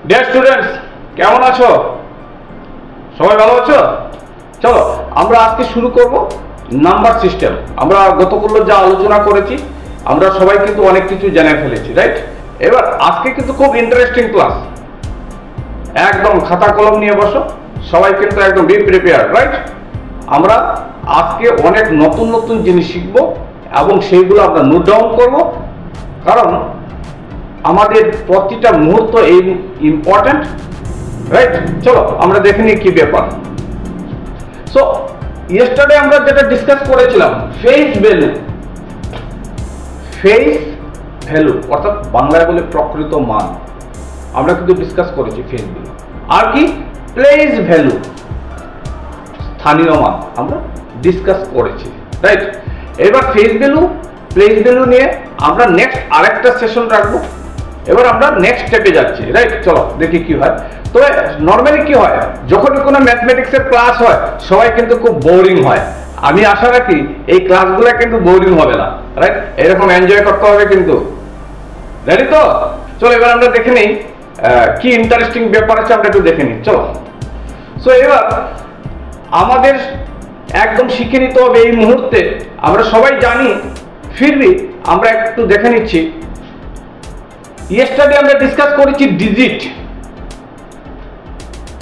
Dear students, কেমন আছো? সবাই ভালো আছো? চলো আমরা আজকে শুরু করব নাম্বার সিস্টেম। আমরা গতকাল যা আলোচনা করেছি আমরা সবাই কিন্তু অনেক কিছু জেনে ফেলেছি, রাইট? এবার আজকে কিন্তু খুব ইন্টারেস্টিং ক্লাস। একদম খাতা কলম নিয়ে বসো, সবাই কিন্তু একদম বি প্রিপেয়ার, রাইট? আমরা আজকে অনেক নতুন নতুন জিনিস শিখব এবং সেইগুলো আমরা নোট ডাউন করব, কারণ আমাদের প্রতিটা মুহূর্ত এই ইম্পর্টেন্ট, রাইট? চলো আমরা দেখে নিই কি ব্যাপার। সো ইয়েস্টারডে আমরা যেটা ডিসকাস করেছিলাম ফেস ভ্যালু, ফেস ভ্যালু অর্থাৎ বাংলায় বলে প্রকৃত মান, আমরা কিন্তু ডিসকাস করেছি ফেস ভ্যালু। আর কি প্লেস ভ্যালু, স্থানীয় মান আমরা ডিসকাস করেছি, রাইট? এবার ফেস ভ্যালু প্লেস ভ্যালু নিয়ে আমরা নেক্সট আরেকটা সেশন রাখবো। এবার আমরা নেক্সট স্টেপে যাচ্ছি, রাইট? চলো দেখি কি হয়। তবে নর্মালি কি হয়, যখন কোনো ম্যাথমেটিক্সের ক্লাস হয় সবাই কিন্তু খুব বোরিং হয়। আমি আশা রাখি এই ক্লাসগুলো কিন্তু বোরিং হবে না, রাইট? এরকম এনজয় করতে হবে কিন্তু। রেডি তো? চলো এবার আমরা দেখে নিই কি ইন্টারেস্টিং ব্যাপার আছে, আমরা একটু দেখে নিই। চলো। সো এবার আমাদের একদম শিখে নিতে হবে এই মুহূর্তে। আমরা সবাই জানি, ফিরবি আমরা একটু দেখে নিচ্ছি। ইয়েস্টারডে আমরা ডিসকাস করেছি ডিজিট,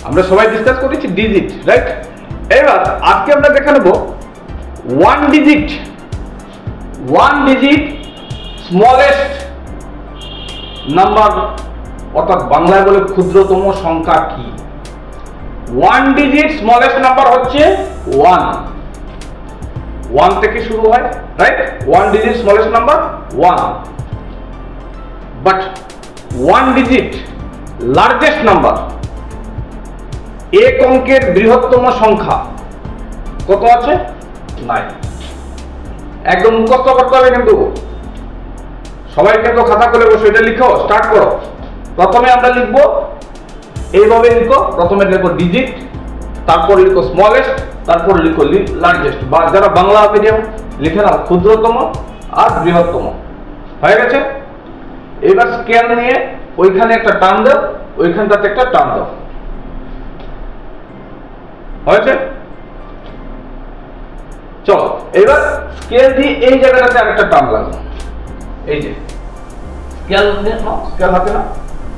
আমরা সবাই ডিসকাস করেছি ডিজিট, রাইট? এবার আজকে আমরা দেখে নেব one digit. One digit smallest number, অর্থাৎ বাংলায় বলে ক্ষুদ্রতম সংখ্যা কি? ওয়ান ডিজিট স্মলেস্ট নাম্বার হচ্ছে ওয়ান। ওয়ান থেকে শুরু হয়, right? One digit smallest number one. But one digit largest number, এক অঙ্কের বৃহত্তম সংখ্যা কত আছে? 9। একদম মুখস্থ করতে হবে কিন্তু। সবাই কিন্তু খাতা খুলে বসে এটা লিখো, স্টার্ট করো। প্রথমে আমরা লিখবো এইভাবে, লিখো প্রথমে লিখো ডিজিট, তারপর লিখো স্মলেস্ট, তারপর লিখো লার্জেস্ট, বা যারা বাংলা মিডিয়াম লিখে নাও ক্ষুদ্রতম আর বৃহত্তম। হয়ে গেছে? এবার স্কেল নিয়ে ওইখানে একটা টান দাও, ওইখানটাতে একটা টান দাও। হয়েছে? চলো এবার স্কেল দিয়ে এই জায়গাটাতে আরেকটা টান লাগাও। এই যে স্কেল স্কেল হাতে না,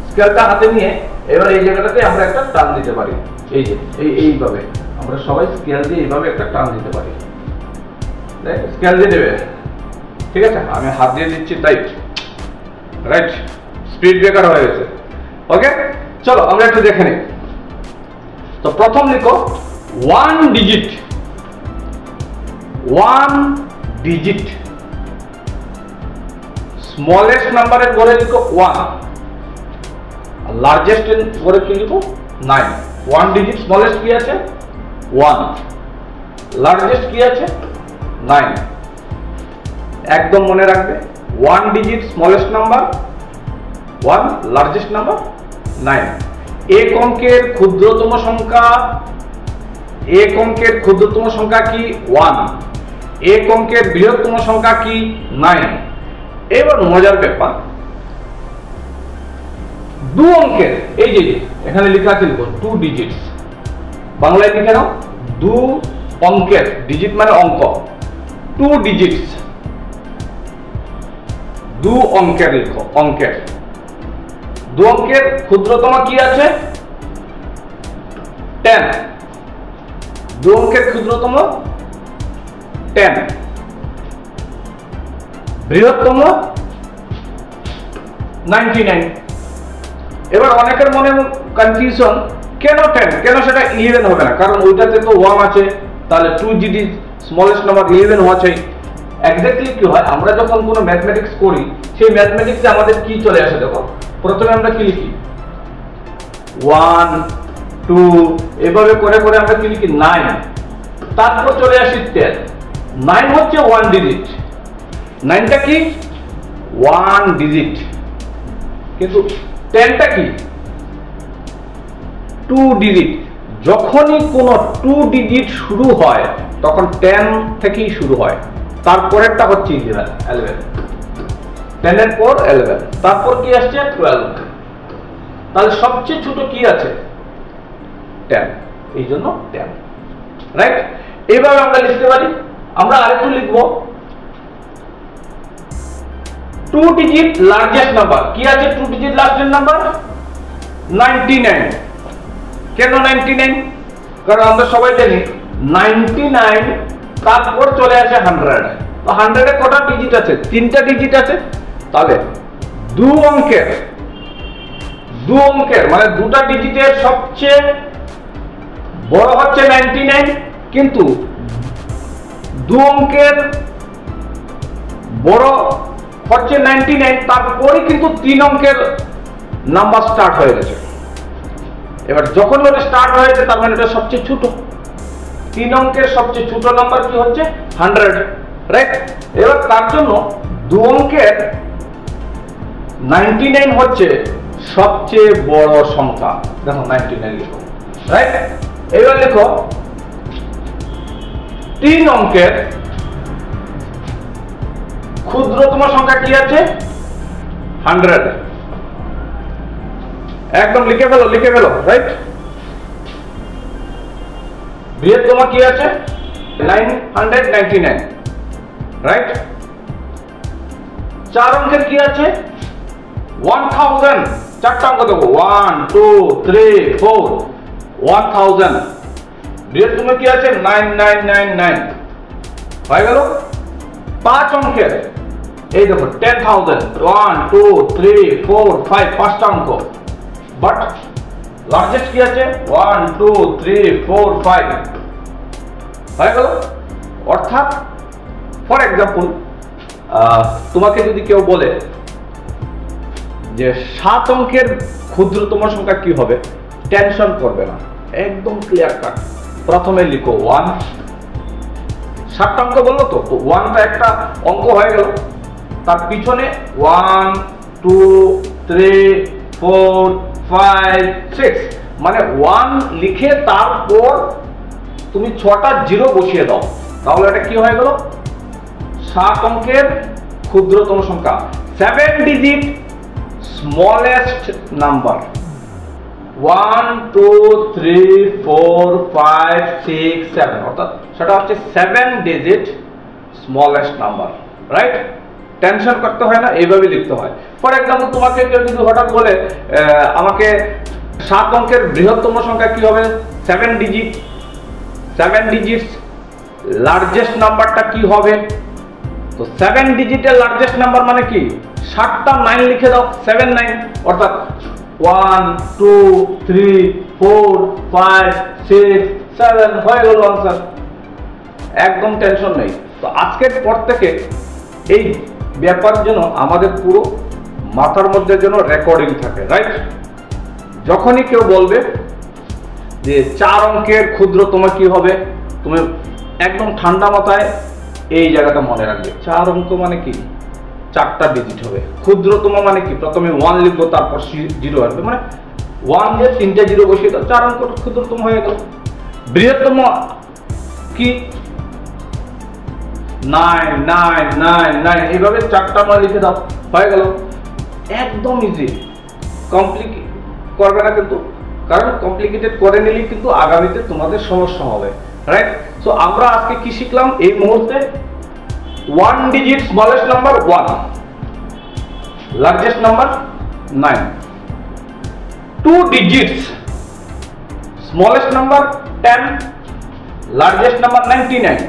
স্কেলটা হাতে নিয়ে এবার এই জায়গাটাতে আমরা একটা টান দিতে পারি। এই যে এইভাবে আমরা সবাই স্কেল দিয়ে এইভাবে একটা টান দিতে পারি। স্কেল দিয়ে দেবে, ঠিক আছে? আমি হাত দিয়ে দিচ্ছি, টাইট, রাইট? স্পিড ব্রেকার হয়ে গেছে। ওকে, চলো আমরা একটু দেখে নিই। তো প্রথম লিখো one digit. One digit smallest নাম্বারের পরে লিখো ওয়ান, লার্জেস্ট পরে কি লিখো? 9। ওয়ান ডিজিট স্মলেস্ট কি আছে? ওয়ান। লার্জেস্ট কি আছে? 9। একদম মনে রাখবে, one digit smallest number one, largest number 9। এক অঙ্কের ক্ষুদ্রতম সংখ্যা, এক অঙ্কের ক্ষুদ্রতম সংখ্যা কি? 1। এক অঙ্কের বৃহত্তম সংখ্যা কি? 9। এবার মজার ব্যাপার, দু অঙ্কের, এই যে এখানে লেখা আছে লিখো 2 ডিজিটস, বাংলায় লিখে নাও দু অঙ্কের, ডিজিট মানে অঙ্ক, 2 ডিজিটস, দু অঙ্কের লিখো, অঙ্কের। দু অঙ্কের ক্ষুদ্রতম কি আছে? 10। দু অঙ্কের ক্ষুদ্রতম 10, বৃহত্তম 99। এবার অনেকের মনে কনফিউশন, কেন 10? কেন সেটা 11 হবে না? কারণ ওইটাতে তো 1 আছে, তাহলে 2 ডিজিট স্মলেস্ট নাম্বার 11 হওয়া চাই। এক্স্যাক্টলি কি হয়, আমরা যখন কোনো ম্যাথমেটিক্স করি সেই ম্যাথমেটিক্সে আমাদের কি চলে আসে দেখো। প্রথমে আমরা কি লিখি? 1 2, এভাবে করে করে আমরা কি লিখি? 9। তারপর চলে আসি 10। 9 হচ্ছে 1 ডিজিট, 9টা কি? 1 ডিজিট। কিন্তু 10টা কি? 2 ডিজিট। যখনই কোনো 2 ডিজিট শুরু হয় তখন 10 থেকেই শুরু হয়, তারপরেরটা হচ্ছে 11। 10 এর পর 11, তারপর কি আসছে? 12। তাহলে সবচেয়ে ছোট কি আছে? 10, এই জন্য 10, রাইট? এইভাবে আমরা লিখতে পারি। আমরা আরেকটু লিখব, 2 ডিজিট লার্জেস্ট নাম্বার কি আছে? 2 ডিজিট লার্জেস্ট নাম্বার 99। কেন 99? কারণ আমরা সবাই জানি 99 তারপর চলে আসে 100। তো 100 এ কটা ডিজিট আছে? 3টা ডিজিট আছে। তাহলে 2 অঙ্কের মানে 2টা ডিজিটের সবচেয়ে বড় হচ্ছে 99, কিন্তু 2 অঙ্কের বড় হচ্ছে 99, তারপরে কিন্তু 3 অঙ্কের নাম্বার স্টার্ট হয়ে গেছে। এবার যখন ওটা স্টার্ট হয়েছে তার মানে এটা সবচেয়ে ছোট। 3 অঙ্কের সবচেয়ে ছোট নাম্বার কি হচ্ছে? 100, রাইট? এবার তার জন্য 2 অঙ্কের 99 হচ্ছে সবচেয়ে বড় সংখ্যা। দেখো 99 লিখো, রাইট? এবার লিখো 3 অঙ্কের ক্ষুদ্রতম সংখ্যা কি আছে? 100। একদম লিখে ফেলো, রাইট? বৃহত্তম কি আছে? 999, রাইট? 4 অঙ্কের কি আছে? 1000। 4টা অঙ্ক দেখো, 1 2 3 4, 1000। বৃহত্তম কি আছে? 9999, হয়ে গেল। 5 অঙ্কের এই দেখো 10000, 1 2 3 4 5, 5টা অঙ্ক। বাট লার্জেস্ট কি আছে? 1 2 3 4 5, হয়ে গেল। অর্থাৎ ফর এক্সাম্পল তোমাকে যদি কেউ বলে যে 7 অঙ্কের ক্ষুদ্রতম সংখ্যা কি হবে, টেনশন করবে না, একদম ক্লিয়ার কাট। প্রথমে লিখো 1। 7টা অঙ্ক বললো তো 1টা একটা অঙ্ক হয়ে গেল। তার পিছনে 1 2 3 4 5 6, মানে 1 লিখে তারপর তুমি 6টা 0 বসিয়ে দাও, তাহলে এটা কি হয়ে গেল? 7 অঙ্কের ক্ষুদ্রতম সংখ্যা, 7 ডিজিট স্মলেস্ট নাম্বার। 1 2 3 4 5 6 7, অর্থাৎ সেটা হচ্ছে 7 digit smallest number, right? Tension করতে হয় না, এইভাবে লিখতে হয়। ফর এক্সাম্পল তোমাকে কেউ যদি হঠাৎ বলে আমাকে 7 অঙ্কের বৃহত্তম সংখ্যা কি হবে? 7 ডিজিট। 7 ডিজিট লার্জেস্ট নাম্বারটা কি হবে? তো 7 ডিজিটের লার্জেস্ট নাম্বার মানে কি? 7টা 9 লিখে দাও, 7 9, অর্থাৎ 1 2 3 4 5 6 7, হয়ে গেল আনসার। একদম টেনশন নেই। তো আজকের পর থেকে এই ব্যাপার যেন আমাদের পুরো মাথার মধ্যে যেন রেকর্ডিং থাকে, রাইট? যখনই কেউ বলবে যে 4 অঙ্কের ক্ষুদ্রতম কি হবে, তুমি একদম ঠান্ডা মাথায় এই জায়গাটা মনে রাখবে। 4 অঙ্ক মানে কি? 4টা ডিজিট হবে। ক্ষুদ্রতম মানে কি? প্রথমে 1 লিখবো, তারপর 0 আসবে, মানে 1 দিয়ে 3টে 0 বসিয়ে দাও, 4 অঙ্ক ক্ষুদ্রতম হয়ে গেল। বৃহত্তম কি? 9 9 9 9, এইভাবে 4টা নয় লিখে দাও, হয়ে গেল। একদম ইজি, কমপ্লিকেট করবে না কিন্তু, কারণ কমপ্লিকেটেড করে নিলে কিন্তু আগামীতে তোমাদের সমস্যা হবে, রাইট? সো আমরা আজকে কি শিখলাম? এই মুহূর্তে 1 digit smallest number 1, largest number 9। 2 digits smallest number 10, largest number 99।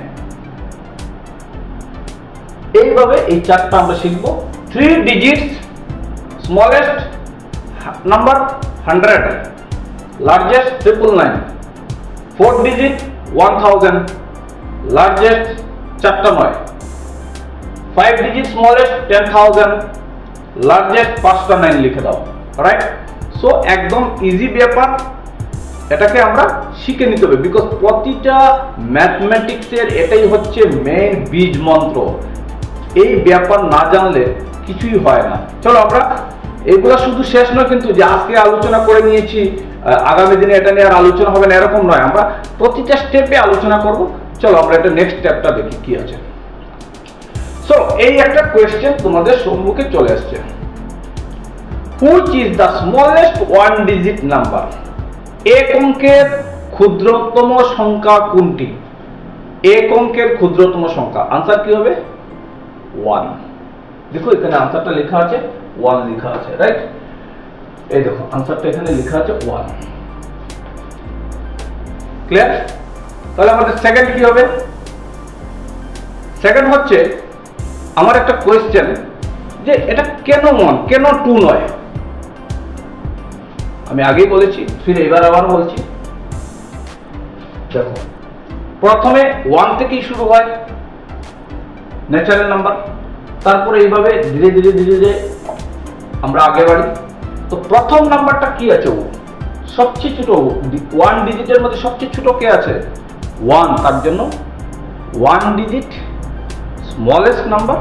এইভাবে এই 4টা আমরা শিখব। 3 digits smallest number 100, largest 999। 4 digit 1000, largest 4টা 9। 5 ডিজিট স্মলেস্ট 10000, লার্জেস্ট 5টা 9 লিখে দাও, রাইট? সো একদম ইজি ব্যাপার, এটাকে আমরা শিখে নিতে হবে, বিকজ প্রতিটা ম্যাথমেটিক্সের এটাই হচ্ছে মেইন বীজ মন্ত্র। এই ব্যাপার না জানলে কিছুই হয় না। চলো আমরা এগুলো শুধু শেষ নয় কিন্তু, যে আজকে আলোচনা করে নিয়েছি আগামী দিনে এটা নিয়ে আর আলোচনা হবে না এরকম নয়, আমরা প্রতিটা স্টেপে আলোচনা করব। চলো আমরা এটা নেক্সট স্টেপটা দেখি কি আছে। সো এই একটা কোয়েশ্চেন তোমাদের সম্মুখে চলে আসছে। Which is the smallest one digit number, এক অঙ্কের ক্ষুদ্রতম সংখ্যা কোনটি? এক অঙ্কের ক্ষুদ্রতম সংখ্যা, আনসার কি হবে? 1। দেখো এখানে আনসারটা লেখা আছে 1 লেখা আছে, রাইট? এই দেখো আনসারটা এখানে লেখা আছে 1। ক্লিয়ার? তাহলে আমাদের সেকেন্ড কি হবে? সেকেন্ড হচ্ছে আমার একটা কোয়েশ্চেন যে এটা কেন 1 কেন 2 নয়? আমি আগেই বলেছি, ফির এবার আবার বলছি। দেখো প্রথমে 1 থেকেই শুরু হয় ন্যাচারাল নাম্বার, তারপরে এইভাবে ধীরে ধীরে ধীরে ধীরে আমরা আগে বাড়ি। তো প্রথম নাম্বারটা কি আছে? ও সবচেয়ে ছোট, 1 ডিজিটের মধ্যে সবচেয়ে ছোট কে আছে? 1। তার জন্য 1 ডিজিট স্মলেস্ট নাম্বার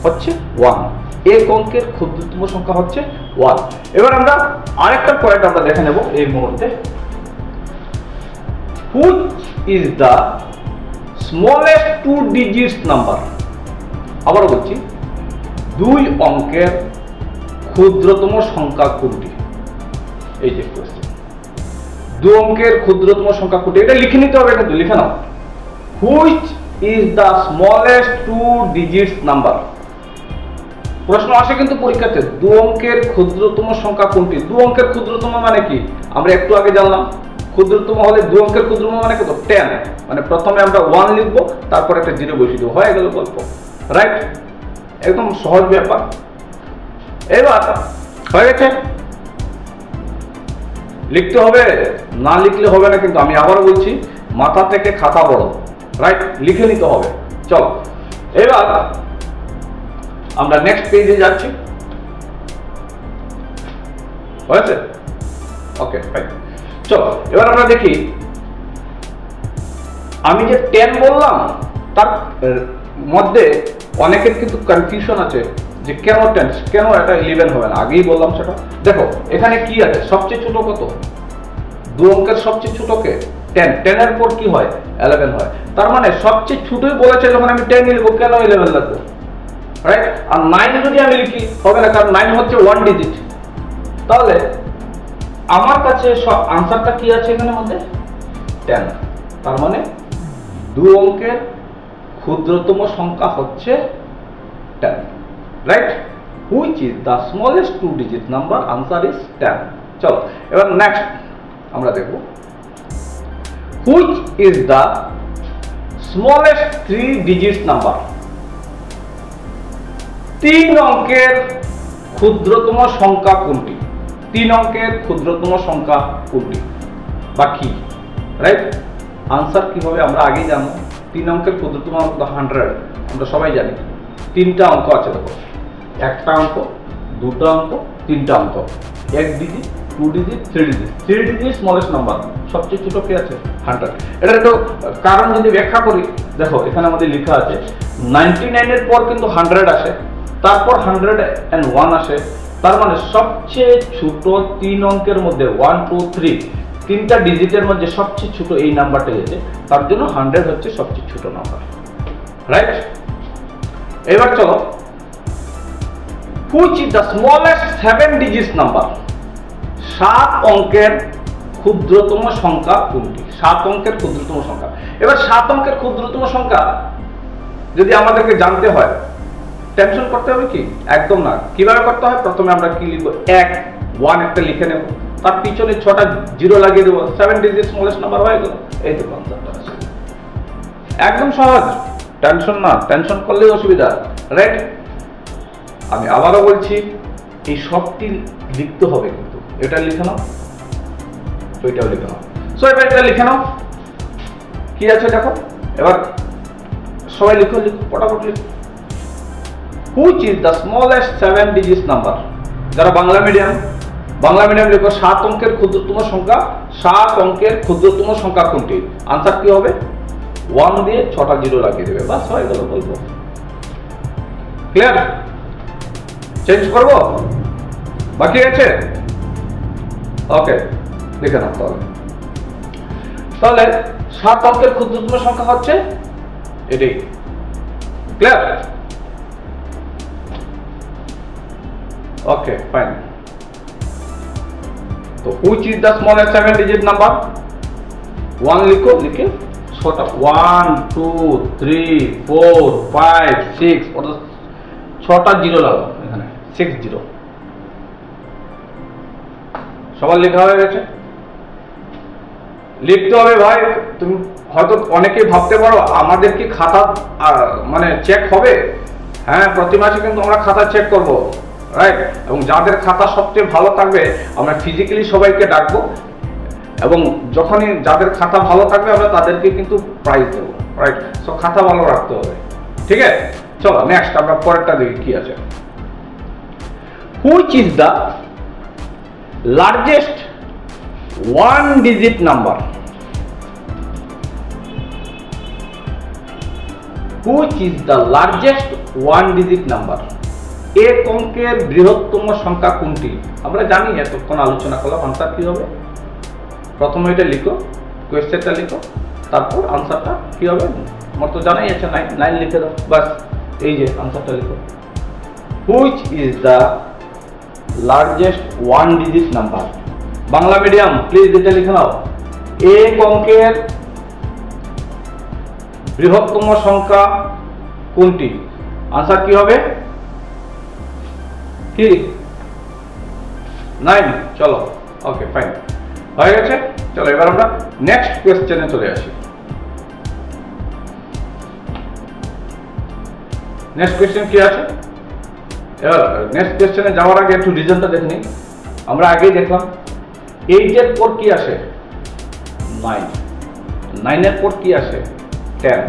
হচ্ছে 1, এক অঙ্কের ক্ষুদ্রতম সংখ্যা হচ্ছে 1। এবার আমরা আরেকটা পয়েন্ট আমরা দেখে নেব এই মুহূর্তে। Which is the smallest 2 digits number? আবার বলছি, 2 অঙ্কের ক্ষুদ্রতম সংখ্যা কোনটি? এই যে কোশ্চেন, 2 অঙ্কের ক্ষুদ্রতম সংখ্যা কোনটি? এটা লিখে নিতে হবে, কিন্তু লিখে নাও। Which is the smallest 2 digits number. প্রশ্ন আসে কিন্তু পরীক্ষাতে, 2 অঙ্কের ক্ষুদ্রতম সংখ্যা কোনটি? 2 অঙ্কের ক্ষুদ্রতম মানে কি আমরা একটু আগে জানলাম। ক্ষুদ্রতম হলে 2 অঙ্কের ক্ষুদ্রতম মানে কত? 10। মানে প্রথমে আমরা 1 লিখবো, তারপর একটা 0 বসিয়ে দেবো, হয়ে গেল গল্প, রাইট? একদম সহজ ব্যাপার। এবার হয়ে গেছে, লিখতে হবে, না লিখলে হবে না কিন্তু। আমি আবার বলছি, মাথা থেকে খাতা বড়, রাইট? লিখে নিতে হবে। চলো এবার আমরা নেক্সট পেজে যাচ্ছি। হয়েছে? Okay fine. চলো এবার আমরা দেখি, আমি যে 10 বললাম তার মধ্যে অনেকের কিন্তু কনফিউশন আছে যে কেন 10, কেন এটা 11 হবে না? আগেই বললাম সেটা। দেখো এখানে কি আছে, সবচেয়ে ছোট কত? 2 অঙ্কের সবচেয়ে ছোট কে? 10। 10 এর পর কি হয়? 11 হয়। তার মানে সবচেয়ে ছোটই বলেছে যখন আমি 10 লিখবো, কেন 11 লিখবো, রাইট? আর 9 যদি আমি লিখি হবে না, কারণ 9 হচ্ছে 1 ডিজিট। তাহলে আমার কাছে আনসারটা কি আছে এখানে মধ্যে? 10। তার মানে 2 অঙ্কের ক্ষুদ্রতম সংখ্যা হচ্ছে 10, right? Which is the smallest 2 digit number? Answer is 10। চলো এবার নেক্সট আমরা দেখব, which is the smallest 3 digit number? 3 অঙ্কের ক্ষুদ্রতম সংখ্যা কোনটি? 3 অঙ্কের ক্ষুদ্রতম সংখ্যা কোনটি বা কি, রাইট? আনসার কি হবে আমরা আগেই জানবো। 3 অঙ্কের ক্ষুদ্রতম অঙ্ক 100, আমরা সবাই জানি। 3টা অঙ্ক আছে, দেখো, 1টা অঙ্ক, 2টা অঙ্ক, 3টা অঙ্ক, 1 digit, 2 digit, 3 digit. 3 digit smallest number, সবচেয়ে ছোট কে আছে? 100। এটার একটু কারণ যদি ব্যাখ্যা করি, দেখো এখানে আমাদের লেখা আছে 99 এর পর কিন্তু 100 আসে, তারপর 101 আসে। তার মানে সবচেয়ে ছোট 3 অঙ্কের মধ্যে 1, 2, 3 3টা ডিজিটের মধ্যে সবচেয়ে ছোট এই নাম্বারটা আছে, তার জন্য 100 হচ্ছে সবচেয়ে ছোট নাম্বার, রাইট? এবার চলো, which is the smallest 7 digit number? 7 অঙ্কের ক্ষুদ্রতম সংখ্যা কোনটি? 7 অঙ্কের ক্ষুদ্রতম সংখ্যা। এবার 7 অঙ্কের ক্ষুদ্রতম সংখ্যা যদি আমাদেরকে জানতে হয়, টেনশন করতে হবে কি? একদম না। কিভাবে করতে হয়? প্রথমে আমরা কি লিখবো? 1 একটা লিখে নেব, তার পিছনে 6টা 0 লাগিয়ে দেবো, 7 ডিজিট স্মলেস্ট নাম্বার হয়ে গেল। এই তো কনসেপ্টটা আছে, একদম সহজ। টেনশন না, টেনশন করলেই অসুবিধা, রাইট? আমি আবারও বলছি, এই সবটি লিখতে হবে কিন্তু। এটা লিখে নাও, ওইটাও লিখে নাও। সো এবার এটা লিখে নাও, কি আছে দেখো। এবার সবাই লিখো, ফটাফট লিখো। Which is the smallest 7 digit number? যারা বাংলা মিডিয়াম লিখো, 7 অঙ্কের ক্ষুদ্রতম সংখ্যা। 7 অঙ্কের ক্ষুদ্রতম সংখ্যা কোনটি? আনসার কি হবে? 1 দিয়ে 6টা 0 লাগিয়ে দেবে, বাস হয়ে গেল গল্প। ক্লিয়ার? চেঞ্জ করবো? বাকি আছে? ওকে, লিখে নাও তাহলে 7 অঙ্কের ক্ষুদ্রতম সংখ্যা হচ্ছে এটাই। ক্লিয়ার? Okay fine. তো which is the smallest 7 digit number? 1 লিখো, লিখে 6টা 1 2 3 4 5 6 অর্থাৎ 6টা জিরো লাগাও এখানে 60। সবার লেখা হয়ে গেছে? লিখতে হবে ভাই। তুমি হয়তো অনেকেই ভাবতে পারো আমাদের কি খাতা মানে চেক হবে? হ্যাঁ, প্রতি মাসে কিন্তু আমরা খাতা চেক করব, রাইট? এবং যাদের খাতা সবচেয়ে ভালো থাকবে আমরা ফিজিক্যালি সবাইকে ডাকবো, এবং যখনই যাদের খাতা ভালো থাকবে আমরা তাদেরকে কিন্তু প্রাইজ দেবো, রাইট? সো খাতা ভালো রাখতে হবে, ঠিক আছে? চলো নেক্সট আমরা পরেরটা দেখি কি আছে। Which is the largest 1 digit number? Which is the largest 1 digit number? এক অঙ্কের বৃহত্তম সংখ্যা কোনটি? আমরা জানি, এতক্ষণ আলোচনা করলাম। আনসার কি হবে? প্রথমে এটা লিখো, কোয়েশ্চেনটা লিখো, তারপর আনসারটা কি হবে আমার তো জানাই আছে, 9 লিখে দাও, বাস। এই যে আনসারটা লিখো, which is the largest 1 digit number. Bangla medium please এটা লিখে নাও, এক অঙ্কের বৃহত্তম সংখ্যা কোনটি? আনসার কি হবে? কি 9? চলো, ওকে ফাইন, হয়ে গেছে। চলো এবার আমরা নেক্সট কোয়েশ্চেনে চলে আসি। নেক্সট কোয়েশ্চেন কি আছে? এবার নেক্সট কোয়েশ্চেনে যাওয়ার আগে একটু রিজনটা দেখে নিই। আমরা আগেই দেখলাম 8 এর পর কি আসে? 9। 9 এর পর কি আসে? 10।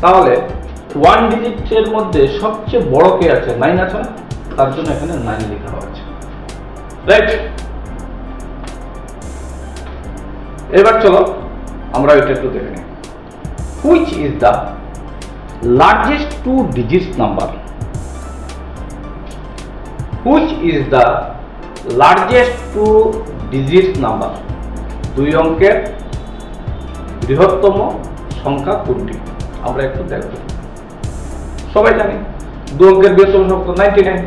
তাহলে 1 ডিজিটের মধ্যে সবচেয়ে বড় কে আছে? 9 আছে না? তার জন্য এখানে 9 লেখা হয়েছে, রাইট? এবার চলো আমরা এটা একটু দেখে নিই। Which is the largest 2 digit number? Which is the largest 2 digit number? 2 অঙ্কের বৃহত্তম সংখ্যা কোনটি? আমরা একটু দেখব। সবাই জানি 2 অঙ্কের বৃহত্তম সংখ্যা 99,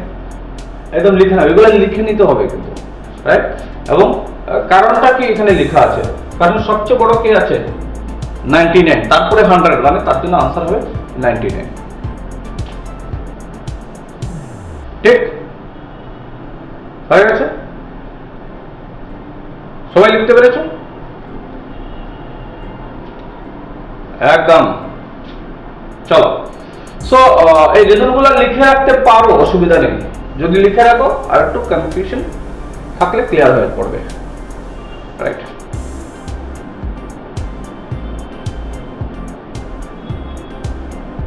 একদম লিখে নাও, এগুলো লিখে নিতে হবে কিন্তু, রাইট? এবং কারণটা কি এখানে লেখা আছে? কারণ সবচেয়ে বড় কে আছে? 99, তারপরে 100, মানে তার জন্য আনসার হবে 99, ঠিক হয়ে গেছে? সবাই লিখতে পেরেছো? একদম। চলো, সো এই রেজনগুলো লিখে রাখতে পারো, অসুবিধা নেই। যদি লিখে রাখো আর একটু কনফিউশন থাকলে ক্লিয়ার হয়ে পড়বে, রাইট?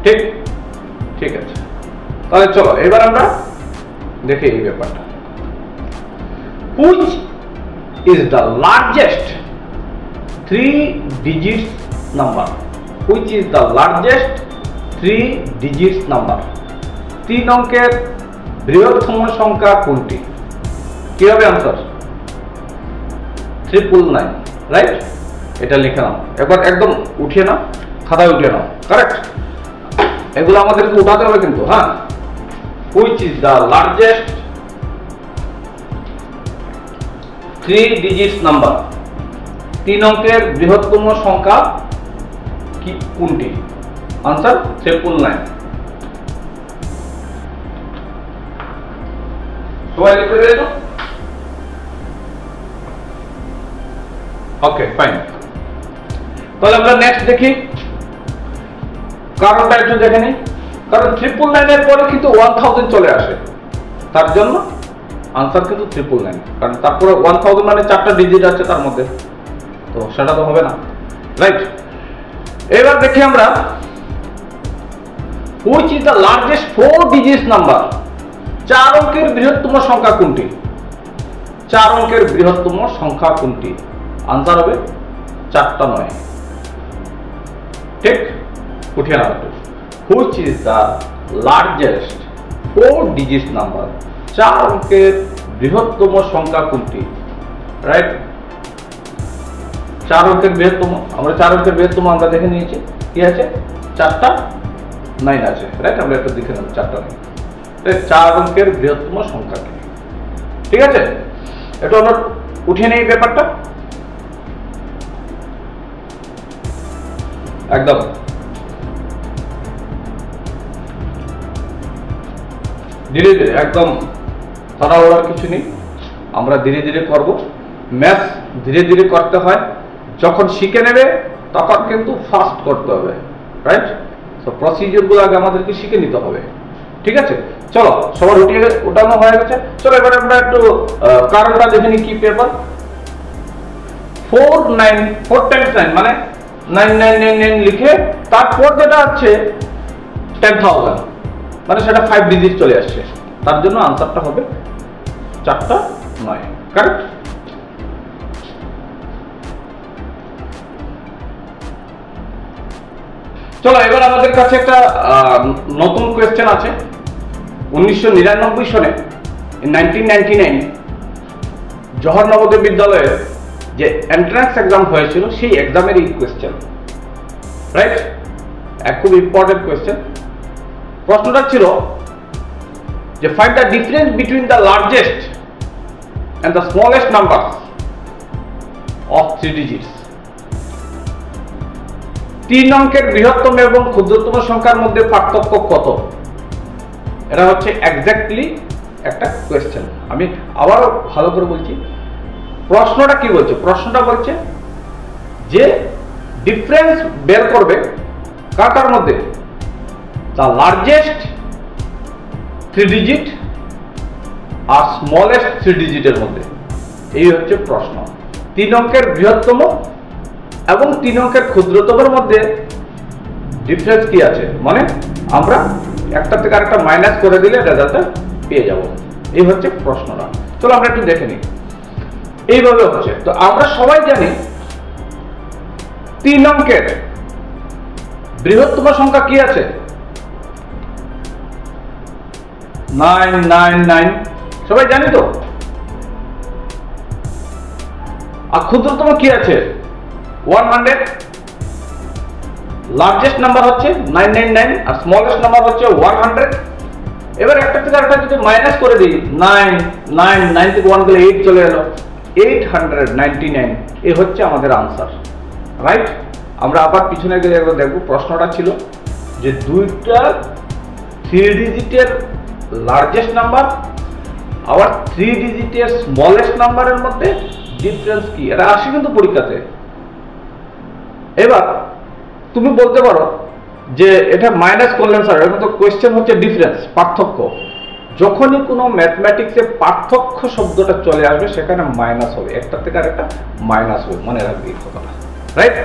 ঠিক ঠিক আছে, তাহলে চলো এবার আমরা দেখি এই ব্যাপারটা। Which is the largest 3 digit number? Which is the largest 3 digit number? 3 অঙ্কের বৃহত্তম সংখ্যা কোনটি? কি হবে আনসার? 999, রাইট? এটা লিখে নাও, একবার একদম উঠিয়ে নাও, খাতায় উঠিয়ে নাও, কারেক্ট? এগুলো আমাদেরকে উঠাতে হবে কিন্তু, হ্যাঁ। Which is the largest 3 digit number? 3 অঙ্কের বৃহত্তম সংখ্যা কি কোনটি? আনসার 999। সবাই লিখে দিয়েছো? ওকে ফাইন, তাহলে আমরা নেক্সট দেখি। কারণটা একটু দেখে নিই। কারণ 999 এর পরে কিন্তু 1000 চলে আসে, তার জন্য আনসার কিন্তু 999, কারণ তারপরে 1000 মানে 4টা ডিজিট আছে তার মধ্যে, তো সেটা তো হবে না, রাইট? এবার দেখি আমরা which is the largest 4 digit number? 4 অঙ্কের বৃহত্তম সংখ্যা কোনটি? 4 অঙ্কের বৃহত্তম সংখ্যা কোনটি? আনসার হবে 4টা 9, ঠিক? উঠিয়ে নাও একটু। Which is the largest 4 digit number? 4 অঙ্কের বৃহত্তম সংখ্যা কোনটি? রাইট? 4 অঙ্কের বৃহত্তম, আমরা 4 অঙ্কের বৃহত্তম আমরা দেখে নিয়েছি, কি আছে? 4টা 9 আছে, রাইট? আমরা একটু দেখে নেব 4টা 9, 4 অঙ্কের বৃহত্তম সংখ্যা কি? ঠিক আছে, এটা আমরা উঠে নেই ব্যাপারটা একদম। ধীরে ধীরে, একদম তাড়াহুড়ার কিছু নেই, আমরা ধীরে ধীরে করব। ম্যাথ ধীরে ধীরে করতে হয়, যখন শিখে নেবে তখন কিন্তু ফাস্ট করতে হবে, রাইট? সো প্রসিডিউরগুলো আগে আমাদেরকে শিখে নিতে হবে, ঠিক আছে? চলো, সবার উঠানো হয়ে গেছে। চলো এবার আমরা একটু কারণটা দেখে নিই। কি পেপার 4 times 9 মানে 9999 লিখে তারপর যেটা আছে 10,000 মানে সেটা 5 ডিজিট চলে আসছে, তার জন্য আনসারটা হবে 4টা 9, কারেক্ট? চলো এবার আমাদের কাছে একটা নতুন কোয়েশ্চেন আছে। 1999 সনে 1999 জওহর নবোদয় বিদ্যালয়ে যে এন্ট্রান্স এক্সাম হয়েছিল সেই এক্সামের এই কোয়েশ্চেন, রাইট? এক খুব ইম্পর্টেন্ট কোয়েশ্চেন। প্রশ্নটা ছিল যে find the difference between the largest and the smallest number of 3 digits. 3 অঙ্কের বৃহত্তম এবং ক্ষুদ্রতম সংখ্যার মধ্যে পার্থক্য কত? এটা হচ্ছে এক্স্যাক্টলি একটা কোয়েশ্চেন। আমি আবারও ভালো করে বলছি, প্রশ্নটা কি বলছে? প্রশ্নটা বলছে যে ডিফারেন্স বের করবে কার মধ্যে, দ্য লার্জেস্ট 3 ডিজিট আর স্মলেস্ট 3 ডিজিটের মধ্যে। এই হচ্ছে প্রশ্ন। 3 অঙ্কের বৃহত্তম এবং 3 অঙ্কের ক্ষুদ্রতমের মধ্যে ডিফারেন্স কি আছে, মানে আমরা একটা থেকে আরেকটা মাইনাস করে দিলে রেজাল্টটা পেয়ে যাব। এই হচ্ছে প্রশ্নটা। চলো আমরা একটু দেখে নিই। এইভাবে হচ্ছে, তো আমরা সবাই জানি 3 অঙ্কের বৃহত্তম সংখ্যা কি আছে? 999, সবাই জানি তো। আর ক্ষুদ্রতম কি আছে? 100। লার্জেস্ট নাম্বার হচ্ছে 999 আর স্মলেস্ট নাম্বার হচ্ছে 100। এবার একটা থেকে আরেকটা যদি মাইনাস করে দিই, 9 থেকে 1 গেলে 8 চলে এলো, 899। এই হচ্ছে আমাদের আনসার, রাইট? আমরা আবার পিছনে গিয়ে একবার দেখব। প্রশ্নটা ছিল যে দুইটা 3 ডিজিটের লার্জেস্ট নাম্বার আবার 3 ডিজিটের স্মলেস্ট নাম্বারের মধ্যে ডিফারেন্স কি? এটা আসে কিন্তু পরীক্ষাতে। এবার তুমি বলতে পারো যে এটা মাইনাস করলেন স্যার, এর মতো কোয়েশ্চেন হচ্ছে ডিফারেন্স, পার্থক্য। যখনই কোনো ম্যাথমেটিক্সে পার্থক্য শব্দটা চলে আসবে সেখানে মাইনাস হবে, একটা থেকে আরেকটা মাইনাস হবে, মনে রাখবে এই কথাটা, রাইট?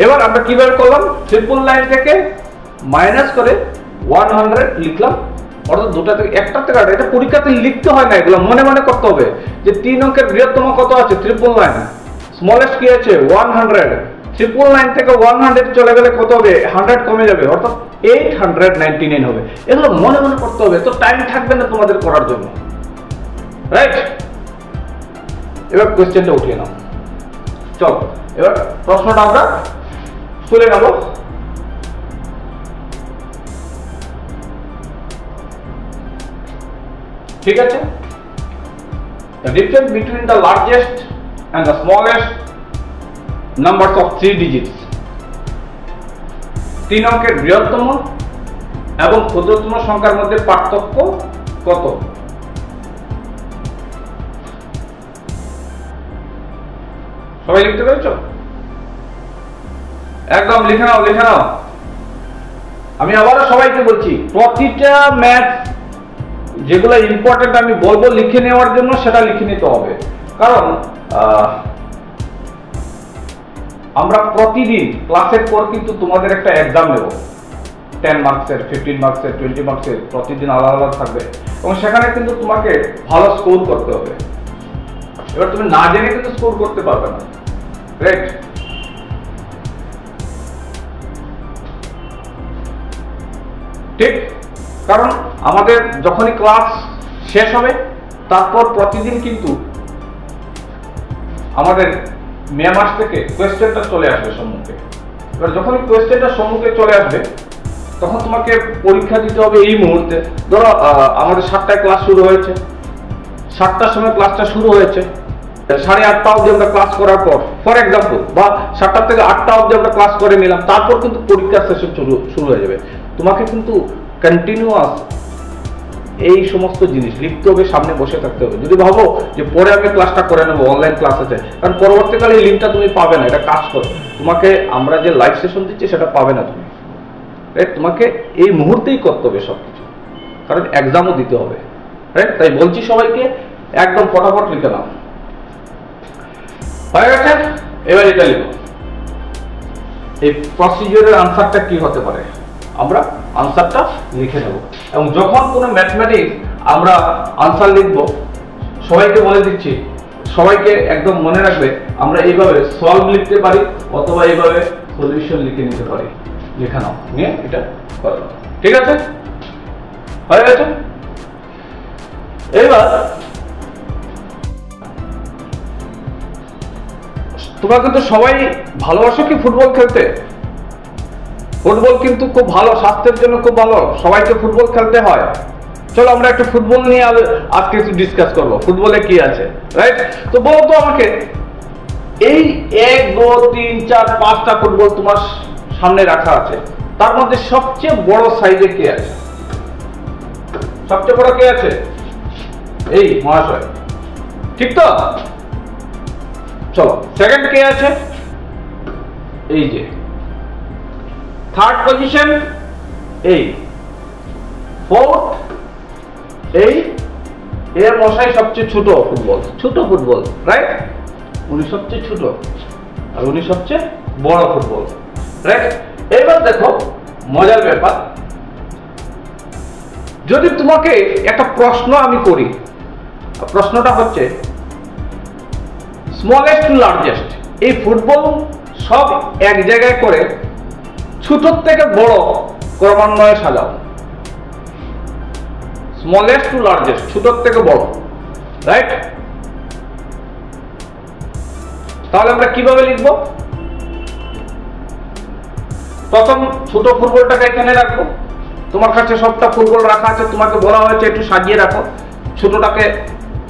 এবার আমরা কিভাবে করলাম? ট্রিপল লাইন থেকে মাইনাস করে 100 লিখলাম, অর্থাৎ দুটা থেকে একটা থেকে আরেকটা। এটা পরীক্ষাতে লিখতে হয় না, এগুলো মনে মনে করতে হবে যে 3 অঙ্কের বৃহত্তম কত আছে? Triple line. স্মলেস্ট কি আছে? 100। ট্রিপল লাইন থেকে 100 চলে গেলে কত হবে? 100 কমে যাবে, অর্থাৎ 899 হবে। এগুলো মনে মনে করতে হবে, তো টাইম থাকবে না তোমাদের করার জন্য, রাইট? এবার কোয়েশ্চেনটা উঠিয়ে নাও। চলো এবার প্রশ্নটা আমরা তুলে নেব। ঠিক আছে? The difference between the largest and the smallest numbers of 3 digits। 3 অঙ্কের বৃহত্তম এবং ক্ষুদ্রতম সংখ্যার মধ্যে পার্থক্য কত? সবাই লিখতে পেরেছো? একদম লিখে নাও, লিখে নাও। আমি আবারও সবাইকে বলছি, প্রতিটা ম্যাথ যেগুলো ইম্পর্টেন্ট আমি বলবো লিখে নেওয়ার জন্য, সেটা লিখে নিতে হবে। কারণ আমরা প্রতিদিন ক্লাসের পর কিন্তু তোমাদের একটা এক্সাম নেব, 10 মার্কসের, 15 মার্কসের, 20 মার্কসের, প্রতিদিন আলাদা আলাদা থাকবে, এবং সেখানে কিন্তু তোমাকে ভালো স্কোর করতে হবে। এবার তুমি না জেনে কিন্তু স্কোর করতে পারবে না, রাইট? ঠিক? কারণ আমাদের যখনই ক্লাস শেষ হবে তারপর প্রতিদিন কিন্তু আমাদের মে মাস থেকে কোয়েশ্চেনটা চলে আসবে সম্মুখে। এবার যখনই কোয়েশ্চেনটা সম্মুখে চলে আসবে তখন তোমাকে পরীক্ষা দিতে হবে এই মুহূর্তে। ধরো আমাদের 7টায় ক্লাস শুরু হয়েছে, 7টার সময় ক্লাসটা শুরু হয়েছে, 8:30 অবধি আমরা ক্লাস করার পর, ফর এক্সাম্পল, বা 7টা থেকে 8টা অবধি আমরা ক্লাস করে নিলাম, তারপর কিন্তু পরীক্ষার সেশন শুরু হয়ে যাবে। তোমাকে কিন্তু কন্টিনিউয়াস এই সমস্ত জিনিস লিখতে হবে, সামনে বসে থাকতে হবে। যদি ভাবো যে পরে আমি ক্লাসটা করে নেবো, অনলাইন ক্লাস আছে, কারণ পরবর্তীকালে এই লিঙ্কটা তুমি পাবে না, এটা কাজ করো, তোমাকে আমরা যে লাইভ সেশন দিচ্ছি সেটা পাবে না তুমি, রাইট? তোমাকে এই মুহূর্তেই করতে হবে সবকিছু, কারণ এক্সামও দিতে হবে, রাইট? তাই বলছি সবাইকে একদম ফটাফট লিখে নাও। হয়ে গেছে? এবার এটা লিখো, এই প্রসিডিউরের আনসারটা কি হতে পারে, আমরা আনসারটা লিখে নেব। এবং যখন কোনো ম্যাথমেটিক্স আমরা আনসার লিখব, সবাইকে বলে দিচ্ছি, সবাইকে একদম মনে রাখবে, আমরা এইভাবে সলভ লিখতে পারি অথবা এইভাবে সলিউশন লিখে নিতে পারি। লিখে নাও, নিয়ে এটা করো, ঠিক আছে? হয়ে গেছে? এবার তোমরা কিন্তু সবাই ভালোবাসো কি ফুটবল খেলতে? ফুটবল কিন্তু খুব ভালো, স্বাস্থ্যের জন্য খুব ভালো, সবাইকে ফুটবল খেলতে হয়। চলো আমরা একটু ফুটবল নিয়ে আজকে একটু ডিসকাস করবো, ফুটবলে কি আছে, রাইট? তো বলো তো আমাকে, এই 1, 2, 3, 4, 5টা ফুটবল তোমার সামনে রাখা আছে, তার মধ্যে সবচেয়ে বড় সাইজে কে আছে? সবচেয়ে বড় কে আছে? এই মহাশয়, ঠিক তো? চলো, সেকেন্ড কে আছে? এই যে থার্ড পজিশন, এই ফোর্থ, এই এর মশাই সবচেয়ে ছোট ফুটবল, রাইট? উনি সবচেয়ে ছোট আর উনি সবচেয়ে বড় ফুটবল, রাইট? এবার দেখো মজার ব্যাপার, যদি তোমাকে একটা প্রশ্ন আমি করি, প্রশ্নটা হচ্ছে স্মলেস্ট টু লার্জেস্ট, এই ফুটবল সব এক জায়গায় করে ছোট থেকে বড় ক্রমান্বয়ে সাজাও। স্মলেস্ট টু লার্জেস্ট, ছোট থেকে বড়, রাইট? তাহলে আমরা কিভাবে লিখব? প্রথম ছোট ফুটবলটাকে এখানে রাখবো, তোমার কাছে সবটা ফুটবল রাখা আছে, তোমাকে বলা হয়েছে একটু সাজিয়ে রাখো ছোটটাকে,